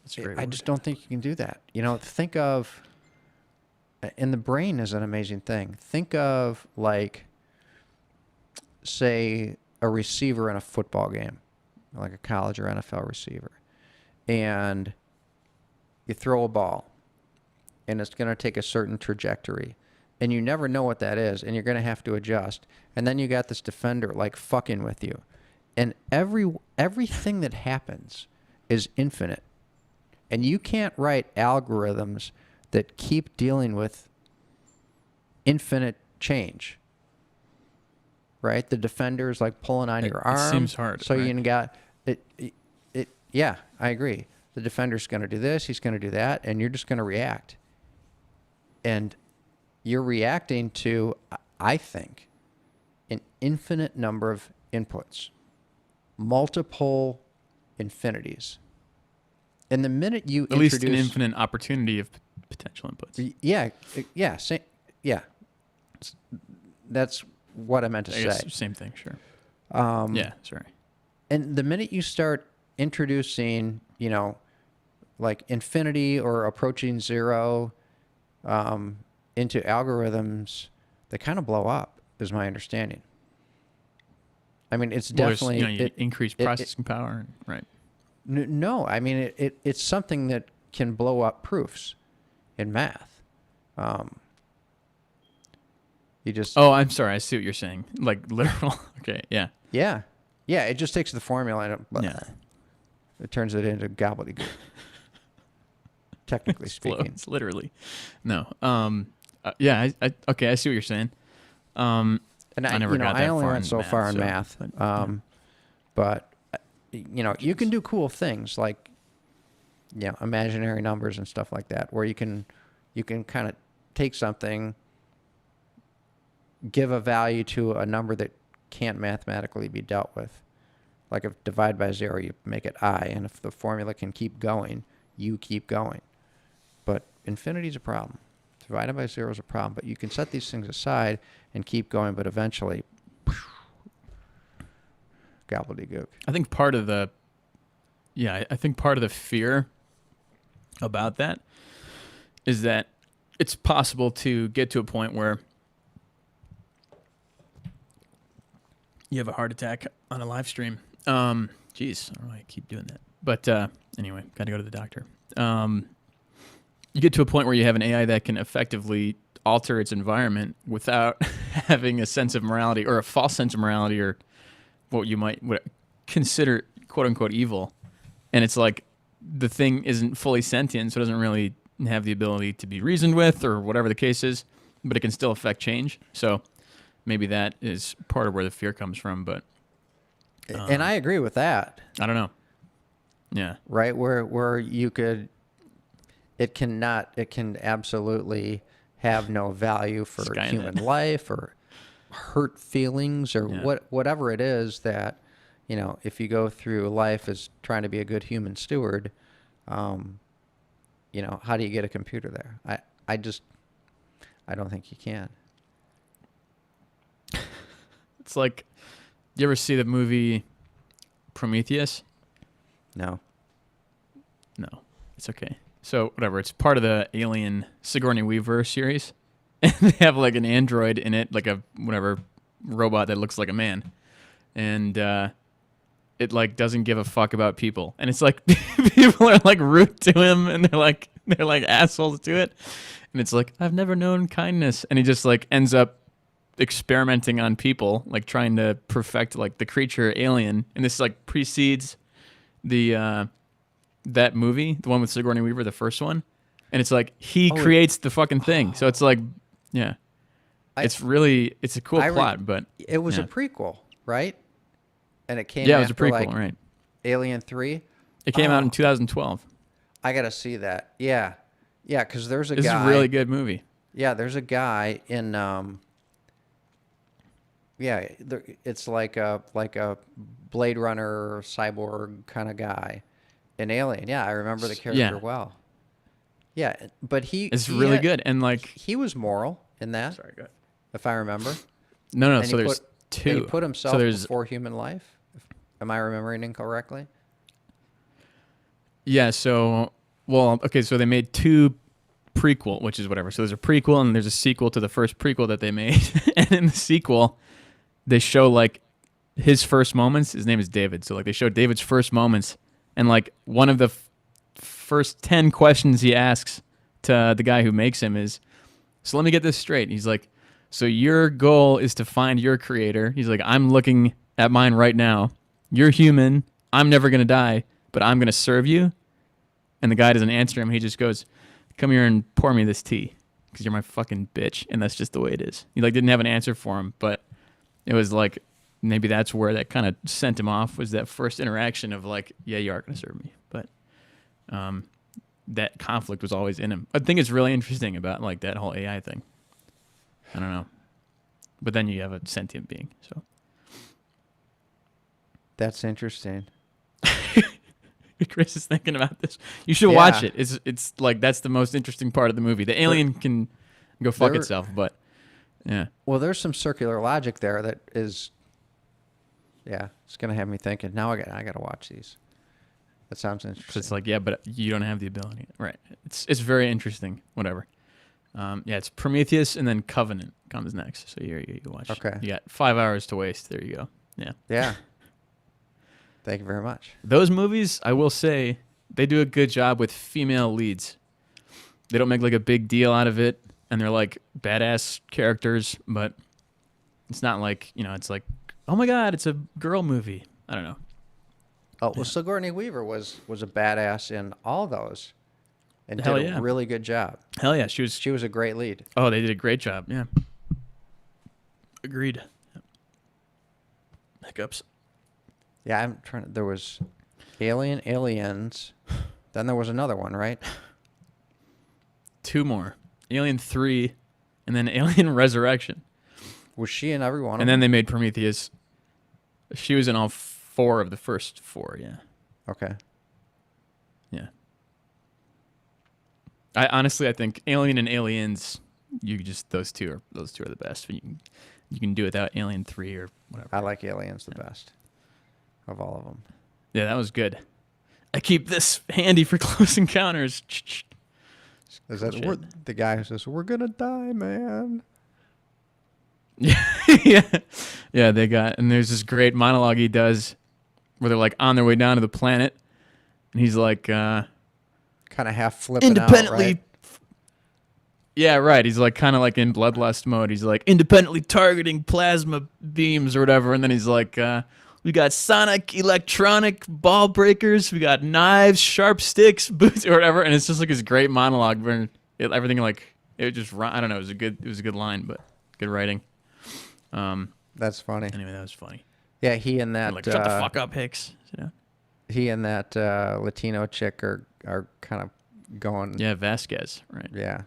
That's a great
I
word.
just don't think you can do that. Think of, and the brain is an amazing thing. Think of, like, say, a receiver in a football game, like a college or NFL receiver, and you throw a ball, and it's going to take a certain trajectory. and you never know what that is, and you're going to have to adjust. And then you got this defender like fucking with you, and everything that happens is infinite, and you can't write algorithms that keep dealing with infinite change. Right, the defender's like pulling on your arm.
It seems hard.
So
right?
you got it. Yeah, I agree. The defender's going to do this. He's going to do that, and you're just going to react. And you're reacting to, I think, an infinite number of inputs, multiple infinities. And the minute you
at least an infinite opportunity of potential inputs.
Yeah, yeah. That's what I meant to
I
say.
guess same thing, sure. Yeah, sorry.
And the minute you start introducing, like infinity or approaching zero into algorithms, they kind of blow up, is my understanding. I mean, it's definitely...
you increase processing power, right?
No, I mean, it's something that can blow up proofs in math. You just...
Oh, I'm sorry. I see what you're saying. Like literal. Okay, yeah.
Yeah. Yeah, it just takes the formula and
Yeah.
it turns it into gobbledygook. Technically speaking.
It's literally. No. Yeah, okay, I see what you're saying.
And
I never got that
I only
far
went
in
so
math,
far in
so,
math.
but,
But you can do cool things like imaginary numbers and stuff like that, where you can kind of take something, give a value to a number that can't mathematically be dealt with. Like if divide by 0, you make it I, and if the formula can keep going, you keep going. But infinity is a problem. Divided by 0 is a problem, but you can set these things aside and keep going, but eventually, gobbledygook.
I think part of the fear about that is that it's possible to get to a point where you have a heart attack on a live stream. Jeez, I don't know why I keep doing that. But anyway, got to go to the doctor. You get to a point where you have an AI that can effectively alter its environment without having a sense of morality or a false sense of morality or what you might consider quote unquote evil. And it's like the thing isn't fully sentient, so it doesn't really have the ability to be reasoned with or whatever the case is, but it can still affect change. So maybe that is part of where the fear comes from, but
And I agree with that.
I don't know. Yeah.
Right? Where you could, it can absolutely have no value for
Skynet.
human life or hurt feelings or whatever it is that, if you go through life as trying to be a good human steward, how do you get a computer there? I don't think you can.
It's like, you ever see the movie Prometheus?
No.
No, it's okay. So whatever, it's part of the Alien Sigourney Weaver series, and they have like an android in it, like a whatever robot that looks like a man, and it like doesn't give a fuck about people, and it's like people are like rude to him, and they're like assholes to it, and it's like I've never known kindness, and he just like ends up experimenting on people, like trying to perfect like the creature alien, and this like precedes the that movie, the one with Sigourney Weaver, the first one, and it's like he creates the fucking thing. So it's like, yeah, it's a cool plot, but
it was a prequel, right? And it came
it was a
after,
prequel,
like,
right?
Alien 3.
It came out in 2012.
I gotta see that. Yeah, because there's a
This
guy.
is a really good movie.
Yeah, there's a guy in. It's like a Blade Runner cyborg kind of guy, an alien. Yeah, I remember the character well. Yeah, but
it's really good, and like
he was moral in that.
Sorry, go ahead.
If I remember.
No.
And
So there's two.
And he put himself before human life. Am I remembering incorrectly?
Yeah. So so they made two prequel, which is whatever. So there's a prequel and there's a sequel to the first prequel that they made, and in the sequel, they show like his first moments. His name is David. So like they show David's first moments, and like one of the first 10 questions he asks to the guy who makes him is, So let me get this straight. He's like, so your goal is to find your creator. He's like, I'm looking at mine right now. You're human. I'm never going to die, but I'm going to serve you. And the guy doesn't answer him. He just goes, come here and pour me this tea because you're my fucking bitch. And that's just the way it is. He like didn't have an answer for him, but it was like, maybe that's where that kind of sent him off, was that first interaction of like, yeah, you are going to serve me. But that conflict was always in him. I think it's really interesting about like that whole AI thing. I don't know. But then you have a sentient being. So
That's interesting.
Chris is thinking about this. You should watch it. It's like that's the most interesting part of the movie. The alien can go fuck itself, but yeah.
Well, there's some circular logic there that is, yeah, it's gonna have me thinking. Now I got to watch these. That sounds interesting.
So it's like, yeah, but you don't have the ability, right? It's very interesting. Whatever. Yeah, it's Prometheus and then Covenant comes next. So you watch.
Okay.
You got 5 hours to waste. There you go. Yeah.
Yeah. Thank you very much.
Those movies, I will say, they do a good job with female leads. They don't make like a big deal out of it, and they're like badass characters, but it's not like, it's like, oh my God, it's a girl movie. I don't know.
Oh, well, Sigourney Weaver was a badass in all those, and
Hell
did
yeah.
a really good job.
Hell yeah,
She was a great lead.
Oh, they did a great job. Yeah. Agreed. Hiccups.
Yeah, I'm trying to. There was Aliens. Then there was another one, right?
2 more. Alien 3, and then Alien Resurrection.
Was she in every one of
And
them?
then they made Prometheus. She was in all 4 of the first 4, yeah.
Okay.
Yeah. I think Alien and Aliens, those two are the best. You can do without Alien 3 or whatever.
I like Aliens the best of all of them.
Yeah, that was good. I keep this handy for close encounters.
Is that
Shit.
the guy who says, "We're gonna die, man"?
Yeah. Yeah, and there's this great monologue he does where they're like on their way down to the planet, and he's like,
Kind of half flipping
independently.
out, right?
Yeah, right. He's like kind of like in bloodlust mode. He's like independently targeting plasma beams or whatever, and then he's like, we got sonic, electronic ball breakers. We got knives, sharp sticks, boots, or whatever. And it's just like this great monologue where everything like it just. I don't know. It was a good line, but good writing.
That's funny.
Anyway, that was funny.
Yeah, he and that
Like, shut the fuck up, Hicks.
he and that Latino chick are kind of going.
Yeah, Vasquez, right?
Yeah.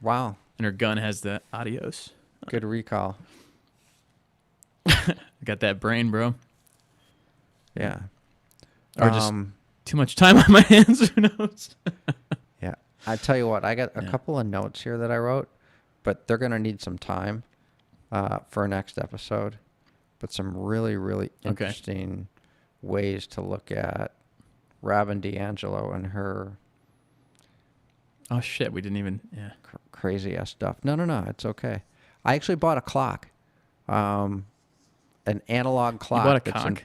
Wow.
And her gun has the adios.
Good recall.
I got that brain, bro.
Yeah.
Or just too much time on my hands. Who knows?
Yeah. I tell you what, I got a
Yeah.
couple of notes here that I wrote, but they're gonna need some time for our next episode. But some really, really interesting ways to look at Robin DiAngelo and her
Oh shit, we didn't even. Yeah.
crazy ass stuff. No, it's okay. I actually bought a clock, an analog clock.
You bought a
that's
cock.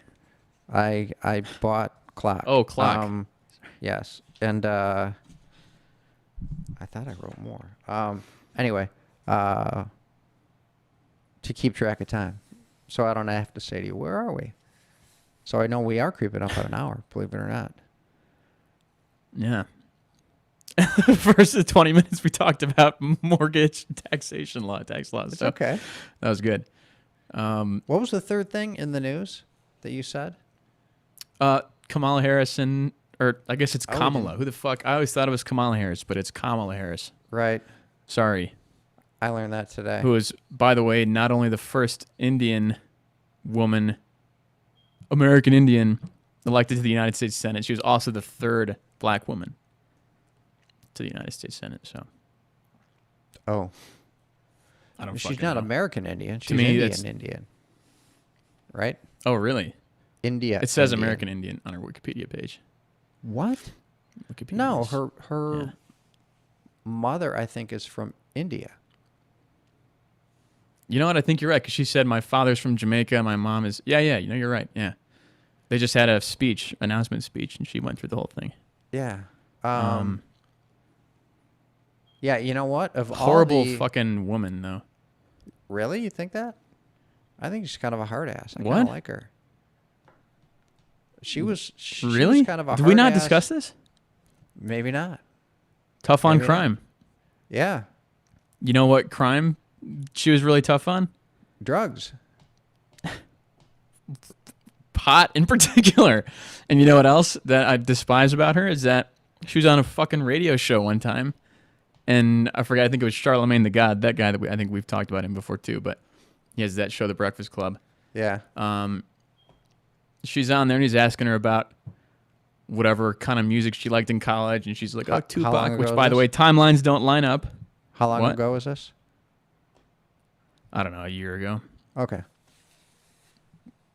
I bought clock.
Oh, clock.
Yes, and I thought I wrote more. Anyway, to keep track of time, so I don't have to say to you, where are we? So I know we are creeping up on an hour, believe it or not.
Yeah. First 20 minutes we talked about mortgage taxation law, tax laws.
It's
So
okay.
that was good.
What was the third thing in the news that you said?
Kamala Harris or I guess it's
Oh, we
Kamala.
didn't-
Who the fuck? I always thought it was Kamala Harris, but it's Kamala Harris.
Right.
Sorry.
I learned that today.
Who is, by the way, not only the first Indian woman, American Indian, elected to the United States Senate, she was also the third black woman to the United States Senate. So
Oh.
I don't.
She's
fucking
not
know.
American Indian. She's
me,
Indian
that's-
Indian. Right?
Oh, really?
India.
It says
Indian.
American Indian on her Wikipedia page.
What?
Wikipedia
No,
is-
her
yeah.
mother, I think, is from India.
You know what? I think you're right because she said my father's from Jamaica, my mom is. Yeah. You know, you're right. Yeah. They just had a announcement speech, and she went through the whole thing.
Yeah. Yeah, you know what? Of
Horrible
all the
fucking woman though.
really, you think that? I think she's kind of a hard ass. I kind
What?
of like her. She was
Really?
kind of a
Did we
hard
not
ass.
discuss this?
Maybe not.
Tough on
Maybe not.
crime.
Yeah,
You know what crime she was really tough on?
drugs.
Pot in particular. And you know what else that I despise about her is that she was on a fucking radio show one time, and I forgot. I think it was Charlemagne the God, that guy that I think we've talked about him before too. But he has that show, The Breakfast Club.
Yeah.
She's on there, and he's asking her about whatever kind of music she liked in college, and she's like, "Oh,
How long
Tupac,"
ago
which,
was
by the
this?
way, timelines don't line up.
How long
What?
ago was this?
I don't know, a year ago,
Okay.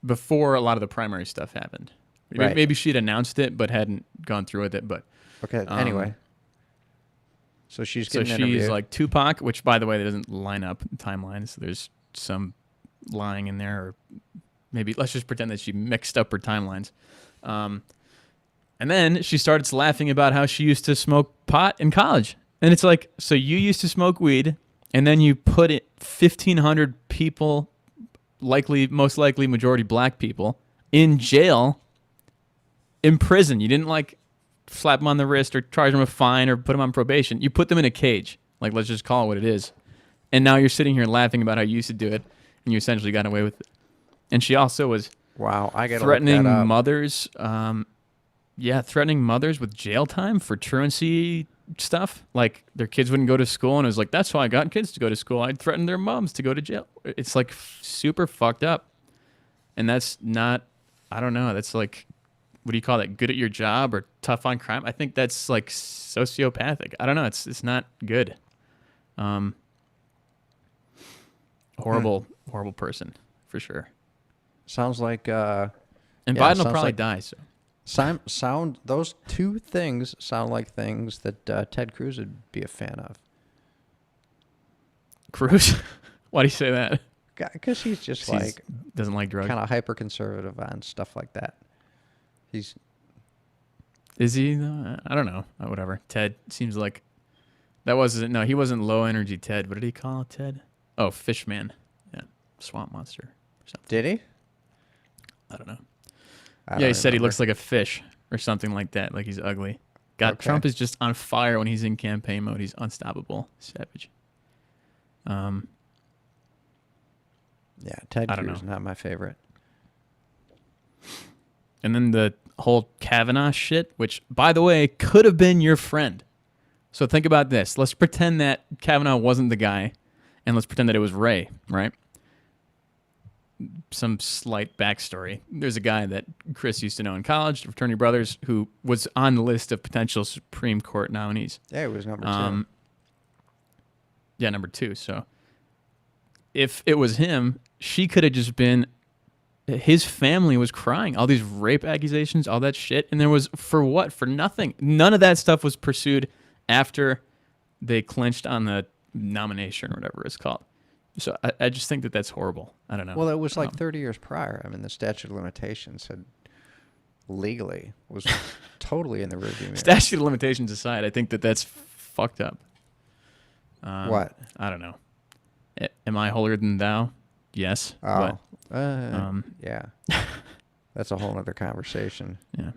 before a lot of the primary stuff happened.
Right.
Maybe she'd announced it, but hadn't gone through with it. But
Okay. Anyway. So she's
so
getting
she's
interviewed.
like Tupac, which, by the way, that doesn't line up in timelines. So there's some lying in there, or maybe let's just pretend that she mixed up her timelines. And then she starts laughing about how she used to smoke pot in college. And it's like, so you used to smoke weed, and then you put it 1,500 people, most likely majority black people, in jail, in prison. You didn't like slap them on the wrist or charge them a fine or put them on probation. You put them in a cage. Like, let's just call it what it is. And now you're sitting here laughing about how you used to do it, and you essentially got away with it. And she also was
Wow, I got
threatening
look that up.
mothers. Threatening mothers with jail time for truancy stuff. Like their kids wouldn't go to school, and it was like, that's why I got kids to go to school. I'd threaten their moms to go to jail. It's like super fucked up. And that's not, I don't know, that's like, what do you call that? Good at your job or tough on crime? I think that's like sociopathic. I don't know. It's not good. Horrible person for sure.
Sounds like
And
Yeah,
Biden will
sounds
probably
like-
die. So
sound those two things sound like things that Ted Cruz would be a fan of.
Cruz, why do you say that?
Because he's just
He's-
like
doesn't like drugs.
kind of hyper conservative on stuff like that. He's
Is he? Though? I don't know. Whatever. Ted seems like that wasn't. No, he wasn't low energy Ted. What did he call it, Ted? Oh, Fishman. Yeah, swamp monster or something.
did he?
I don't know.
I
Yeah,
don't
he said he
remember.
looks like a fish or something like that. Like he's ugly. God,
Okay.
Trump is just on fire when he's in campaign mode. He's unstoppable. Savage.
Yeah, Ted
I don't
Cruz
know.
not my favorite.
And then the whole Kavanaugh shit, which, by the way, could have been your friend. So think about this. Let's pretend that Kavanaugh wasn't the guy, and let's pretend that it was Ray, right? Some slight backstory. There's a guy that Chris used to know in college, fraternity brothers, who was on the list of potential Supreme Court nominees.
Yeah, it was number 2.
Yeah, number 2. So if it was him, she could have just been. His family was crying. All these rape accusations, all that shit. And there was, for what? For nothing. None of that stuff was pursued after they clinched on the nomination or whatever it's called. So I just think that that's horrible. I don't know.
Well, it was like 30 years prior. I mean, the statute of limitations had legally was totally in the rearview mirror.
Statute of limitations aside, I think that that's fucked up.
What?
I don't know. Am I holier than thou? Yes.
Oh,
But,
yeah. That's a whole other conversation.
yeah.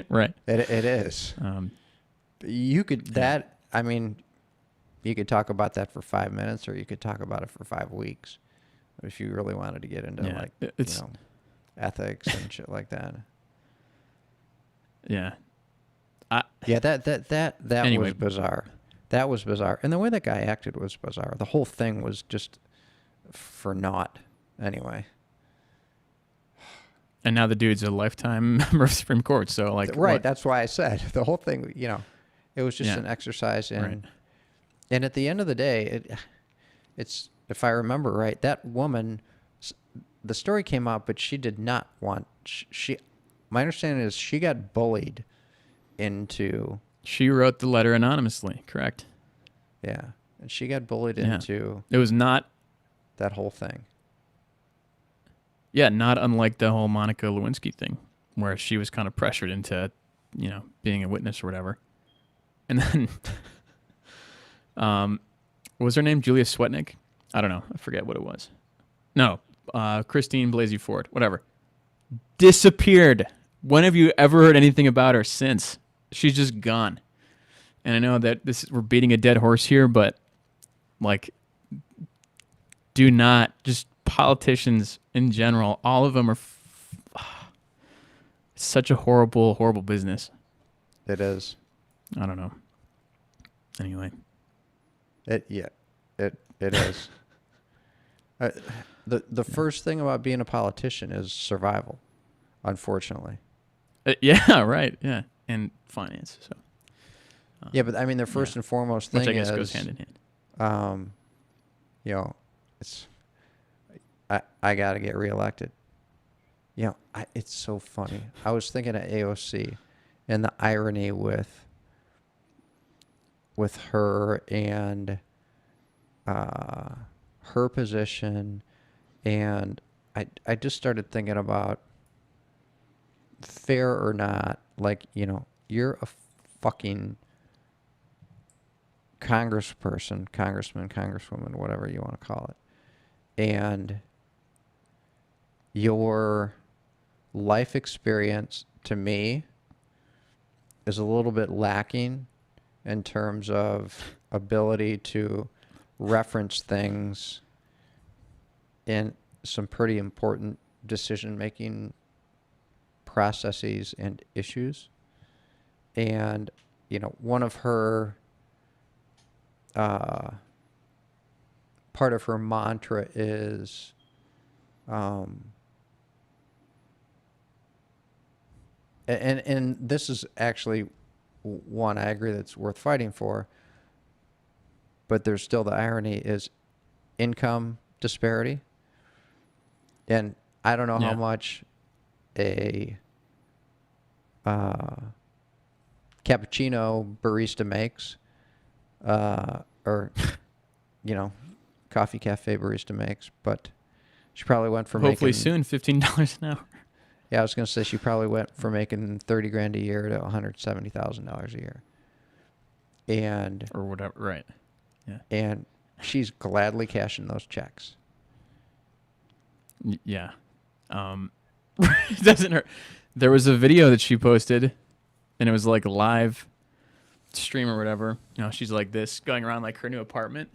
Right.
It is. You could that. I mean, you could talk about that for 5 minutes, or you could talk about it for 5 weeks, if you really wanted to get into
Yeah,
like
it's-
ethics and shit like that.
Yeah.
Yeah, that
Anyway.
was bizarre. That was bizarre, and the way that guy acted was bizarre. The whole thing was just for naught. Anyway,
And now the dude's a lifetime member of the Supreme Court. So, like,
right.
what?
That's why I said the whole thing. It was just
Yeah.
an exercise in.
Right.
And at the end of the day, it's if I remember right, that woman, the story came out, but she did not want. She my understanding is she got bullied into.
She wrote the letter anonymously, correct?
Yeah, and she got bullied
Yeah.
into
It was not,
that whole thing.
yeah, not unlike the whole Monica Lewinsky thing, where she was kind of pressured into, being a witness or whatever. And then What was her name? Julia Swetnick? I don't know. I forget what it was. No, Christine Blasey Ford. Whatever. Disappeared. When have you ever heard anything about her since? She's just gone. And I know that we're beating a dead horse here, but like, do not, just politicians in general, all of them are such a horrible, horrible business.
It is.
I don't know. Anyway.
It is. The first thing about being a politician is survival, unfortunately.
Yeah, right. Yeah, and finance. So.
Yeah, but I mean, the first and foremost thing
which I guess
is
goes hand in hand.
You know, I got to get reelected. You know, it's so funny. I was thinking of AOC and the irony with her and her position, and I just started thinking about fair or not, like, you know, you're a fucking congressperson, congressman, congresswoman, whatever you want to call it, and your life experience, to me, is a little bit lacking in terms of ability to reference things in some pretty important decision-making processes and issues. And, you know, one of her, part of her mantra is, and this is actually one I agree that's worth fighting for, but there's still the irony, is income disparity. And I don't know how much a cappuccino barista makes, or, you know, coffee cafe barista makes, but she probably went from
hopefully
making,
soon, $15 an hour.
Yeah, I was going to say she probably went from making $30,000 a year to $170,000 a year. And
or whatever, right. Yeah.
And she's gladly cashing those checks.
Yeah. It doesn't hurt. There was a video that she posted, and it was like a live stream or whatever. You know, she's like this, going around like her new apartment.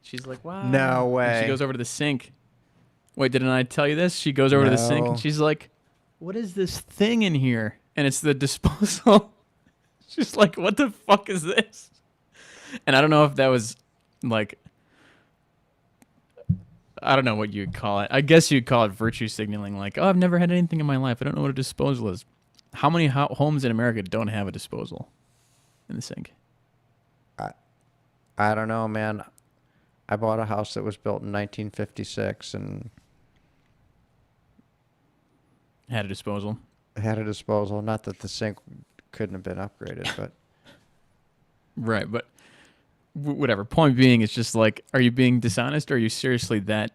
She's like, wow.
No way.
And she goes over to the sink. Wait, didn't I tell you this? She goes over to the sink, and she's like, what is this thing in here? And it's the disposal. She's like, what the fuck is this? And I don't know if that was like, I don't know what you'd call it. I guess you'd call it virtue signaling. Like, oh, I've never had anything in my life. I don't know what a disposal is. How many homes in America don't have a disposal in the sink?
I don't know, man. I bought a house that was built in 1956 and
had a disposal.
Had a disposal. Not that the sink couldn't have been upgraded, but
right. But whatever. Point being, it's just like, are you being dishonest, or are you seriously that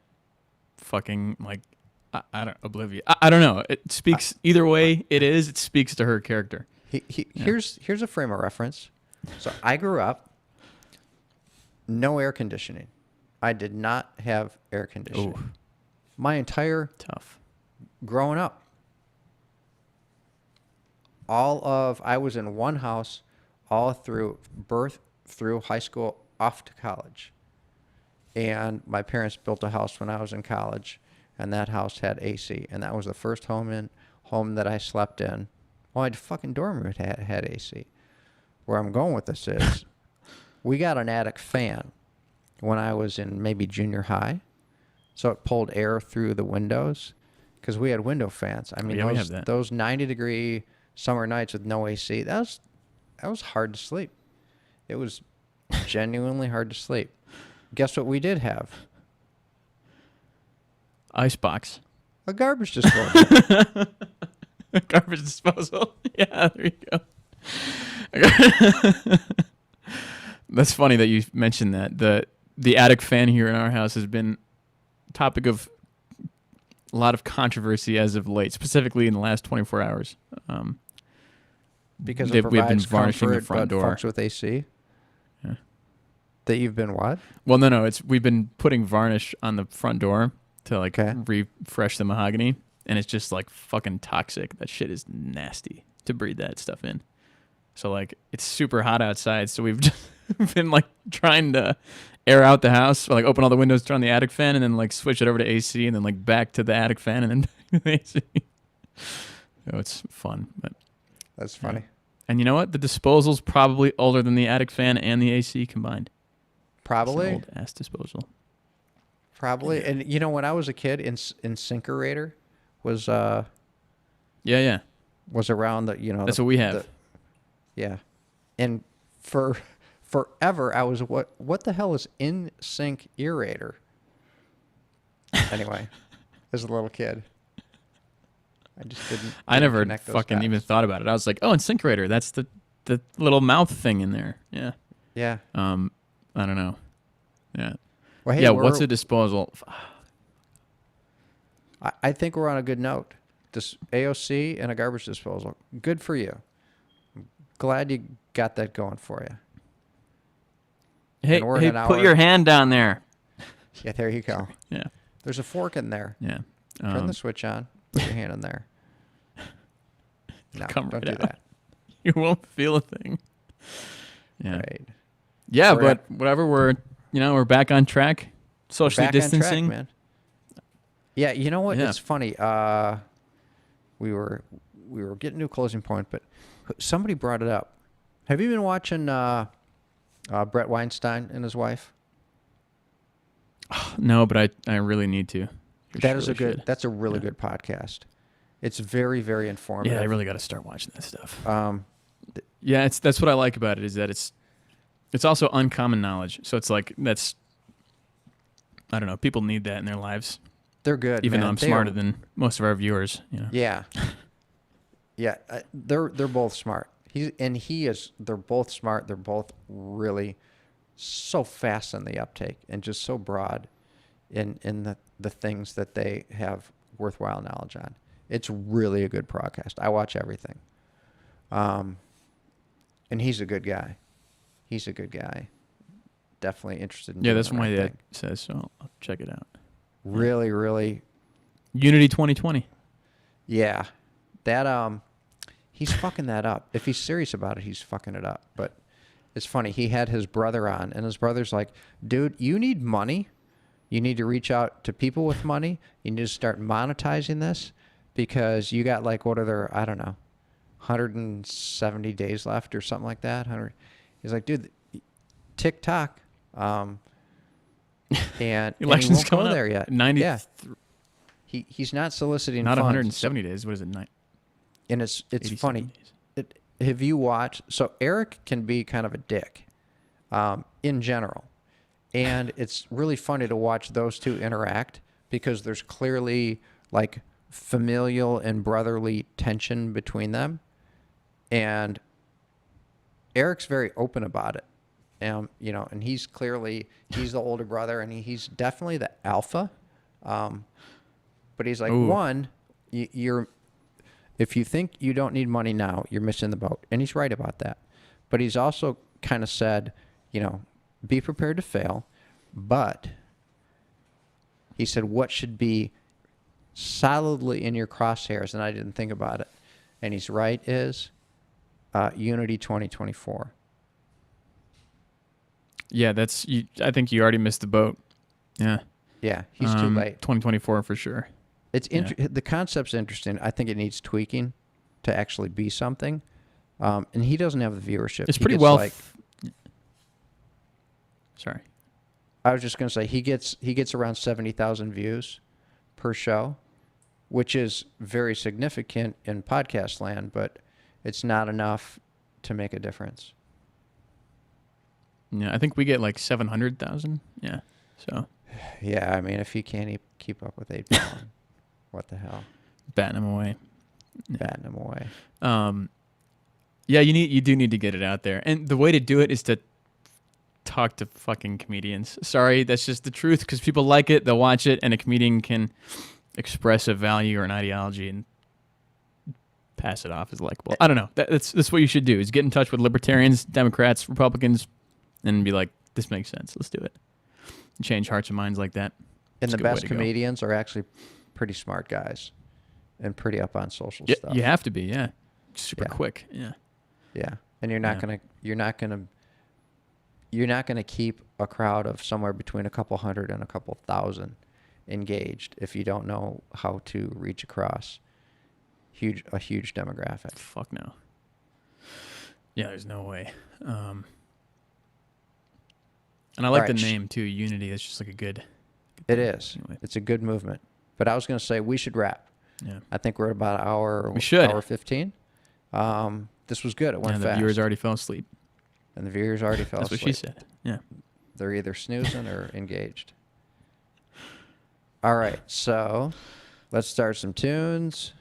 fucking like, I don't, oblivious? I don't know. It speaks either way. It speaks to her character.
Here's a frame of reference. So I grew up no air conditioning. I did not have air conditioning.
Ooh.
My entire
Tough.
growing up. I was in one house all through birth, through high school, off to college. And my parents built a house when I was in college, and that house had AC. And that was the first home that I slept in. Well, my fucking dorm room had AC. Where I'm going with this is, we got an attic fan when I was in maybe junior high. So it pulled air through the windows because we had window fans. I mean,
we have that.
Those 90-degree summer nights with no AC, that was hard to sleep. It was genuinely hard to sleep. Guess what we did have?
Icebox.
A garbage disposal.
Garbage disposal. Yeah, there you go. That's funny that you mentioned that. The attic fan here in our house has been topic of a lot of controversy as of late, specifically in the last 24 hours.
Because
we've been
provides
varnishing the
comfort,
front
but
door.
fucks with AC.
Yeah.
That you've been what?
Well, no. We've been putting varnish on the front door to like
Okay.
refresh the mahogany, and it's just like fucking toxic. That shit is nasty to breathe that stuff in. So like it's super hot outside, so we've just been like trying to air out the house, or, like open all the windows, turn on the attic fan, and then like switch it over to AC, and then like back to the attic fan, and then back to the AC. So it's fun, but
That's funny.
and you know what? The disposal's probably older than the attic fan and the AC combined. It's
Probably.
an old ass disposal.
Probably. And you know, when I was a kid, InSinkerator was
Yeah.
was around the, you know,
That's what we have.
yeah. And for forever I was what the hell is InSync aerator? Anyway, as a little kid. I just didn't
I never
connect those
fucking even
dots.
thought about it. I was like, oh, InSinkerator. That's the little mouth thing in there. Yeah.
Yeah.
I don't know. Yeah.
Well, hey,
Yeah. What's a disposal?
I think we're on a good note. This AOC and a garbage disposal. Good for you. I'm glad you got that going for you.
Hey,
And we're in an
put
hour.
your hand down there.
Yeah, there you go.
Yeah.
There's a fork in there.
Yeah.
Turn the switch on. Put your hand in there. No,
Come
don't
right
do
out.
that.
You won't feel a thing. Yeah.
Right.
Yeah,
We're
but whatever. We're back on track. Socially
Back on
distancing.
track, man. Yeah, you know what?
Yeah.
It's funny. We were getting to a closing point, but somebody brought it up. Have you been watching Brett Weinstein and his wife?
No, but I really need to.
That is a good.
Should.
That's a really
Yeah.
good podcast. It's very, very informative.
Yeah, I really got to start watching that stuff. Yeah, that's what I like about it is that it's also uncommon knowledge. So it's like I don't know, people need that in their lives.
They're good.
Even
man.
though I'm
They
smarter
are-
than most of our viewers, you know.
Yeah. Yeah, they're both smart. They're both smart. They're both really so fast in the uptake and just so broad in the things that they have worthwhile knowledge on. It's really a good podcast. I watch everything. And he's a good guy. He's a good guy. Definitely interested in
Yeah,
doing
that's
the
what my
right
dad
thing.
says, so I'll check it out.
Really, really,
Unity 2020.
yeah. That he's fucking that up. If he's serious about it, he's fucking it up. But it's funny. He had his brother on, and his brother's like, "Dude, you need money. You need to reach out to people with money. You need to start monetizing this because you got like what are there? I don't know, 170 days left or something like that. 100." He's like, "Dude, TikTok." And he
Election's
won't
coming
go
up.
there yet.
90.
Yeah. He's not soliciting
Not
funds.
170 days. What is it?
And it's
87
funny.
days.
Have you watched? So Eric can be kind of a dick, in general, and it's really funny to watch those two interact because there's clearly like familial and brotherly tension between them, and Eric's very open about it. And he's the older brother, and he's definitely the alpha. But he's like,
Ooh.
one, you're if you think you don't need money now, you're missing the boat. And he's right about that. But he's also kind of said, be prepared to fail. But he said, what should be solidly in your crosshairs, and I didn't think about it, and he's right, is Unity 2024.
Yeah, I think you already missed the boat. Yeah.
Yeah, he's too late.
2024 for sure.
It's the concept's interesting. I think it needs tweaking to actually be something. And he doesn't have the viewership.
It's
He
pretty
gets
well.
like,
Sorry.
I was just gonna say he gets around 70,000 views per show, which is very significant in podcast land, but it's not enough to make a difference.
Yeah, I think we get like 700,000. Yeah. So
Yeah, I mean, if he can't keep up with 8 Ballin, what the hell?
batting them away.
Batting him away.
Yeah, you do need to get it out there, and the way to do it is to talk to fucking comedians. Sorry, that's just the truth because people like it, they'll watch it, and a comedian can express a value or an ideology and pass it off as likable. I don't know. That's what you should do is get in touch with libertarians, Democrats, Republicans, and be like, this makes sense. Let's do it. Change hearts and minds like that.
And
It's a
the
good way
best
to go.
comedians are actually pretty smart guys and pretty up on social
Yeah,
stuff.
you have to be. Yeah, super
Yeah.
quick. Yeah.
Yeah. And you're not gonna keep a crowd of somewhere between a couple hundred and a couple thousand engaged if you don't know how to reach across a huge demographic.
Fuck no. Yeah, there's no way. And I like
Alright,
the name too, Unity. It's just like a good.
It is.
Anyway.
It's a good movement. But I was gonna say we should wrap.
Yeah.
I think we're at about an hour.
We should.
Hour 15. This was good. It went
And the
fast.
viewers already fell asleep.
And the viewers already fell
That's
asleep.
what she said. Yeah.
They're either snoozing or engaged. All right, so let's start some tunes.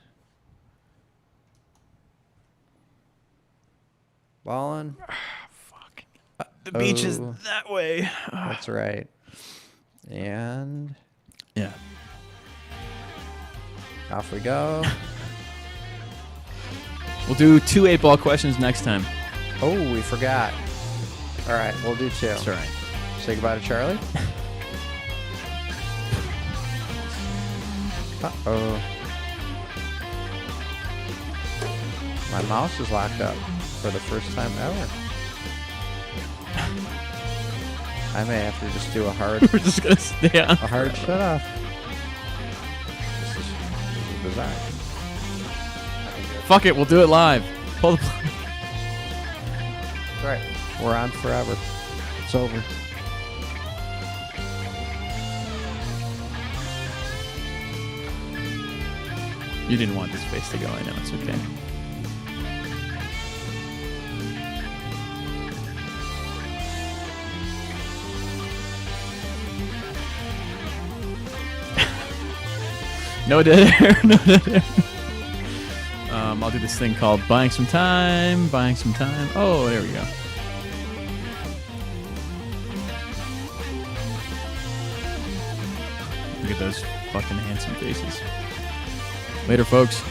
Ballin'.
Fuck. The beach is
Oh.
that way.
That's right. And
Yeah.
off we go.
We'll do 2 8-ball questions next time.
Oh, we forgot. All right, we'll do 2.
That's all right.
Say goodbye to Charlie. Uh-oh. My mouse is locked up for the first time ever. I may have to just do a hard
We're just gonna stay on.
a hard shut off. This is bizarre.
Fuck it, we'll do it live. Pull the plug.
That's right. We're on forever. It's over.
You didn't want this face to go. I know it's okay. No dead air. No dead air. I'll do this thing called buying some time. Buying some time. Oh, there we go. Look at those fucking handsome faces. Later, folks.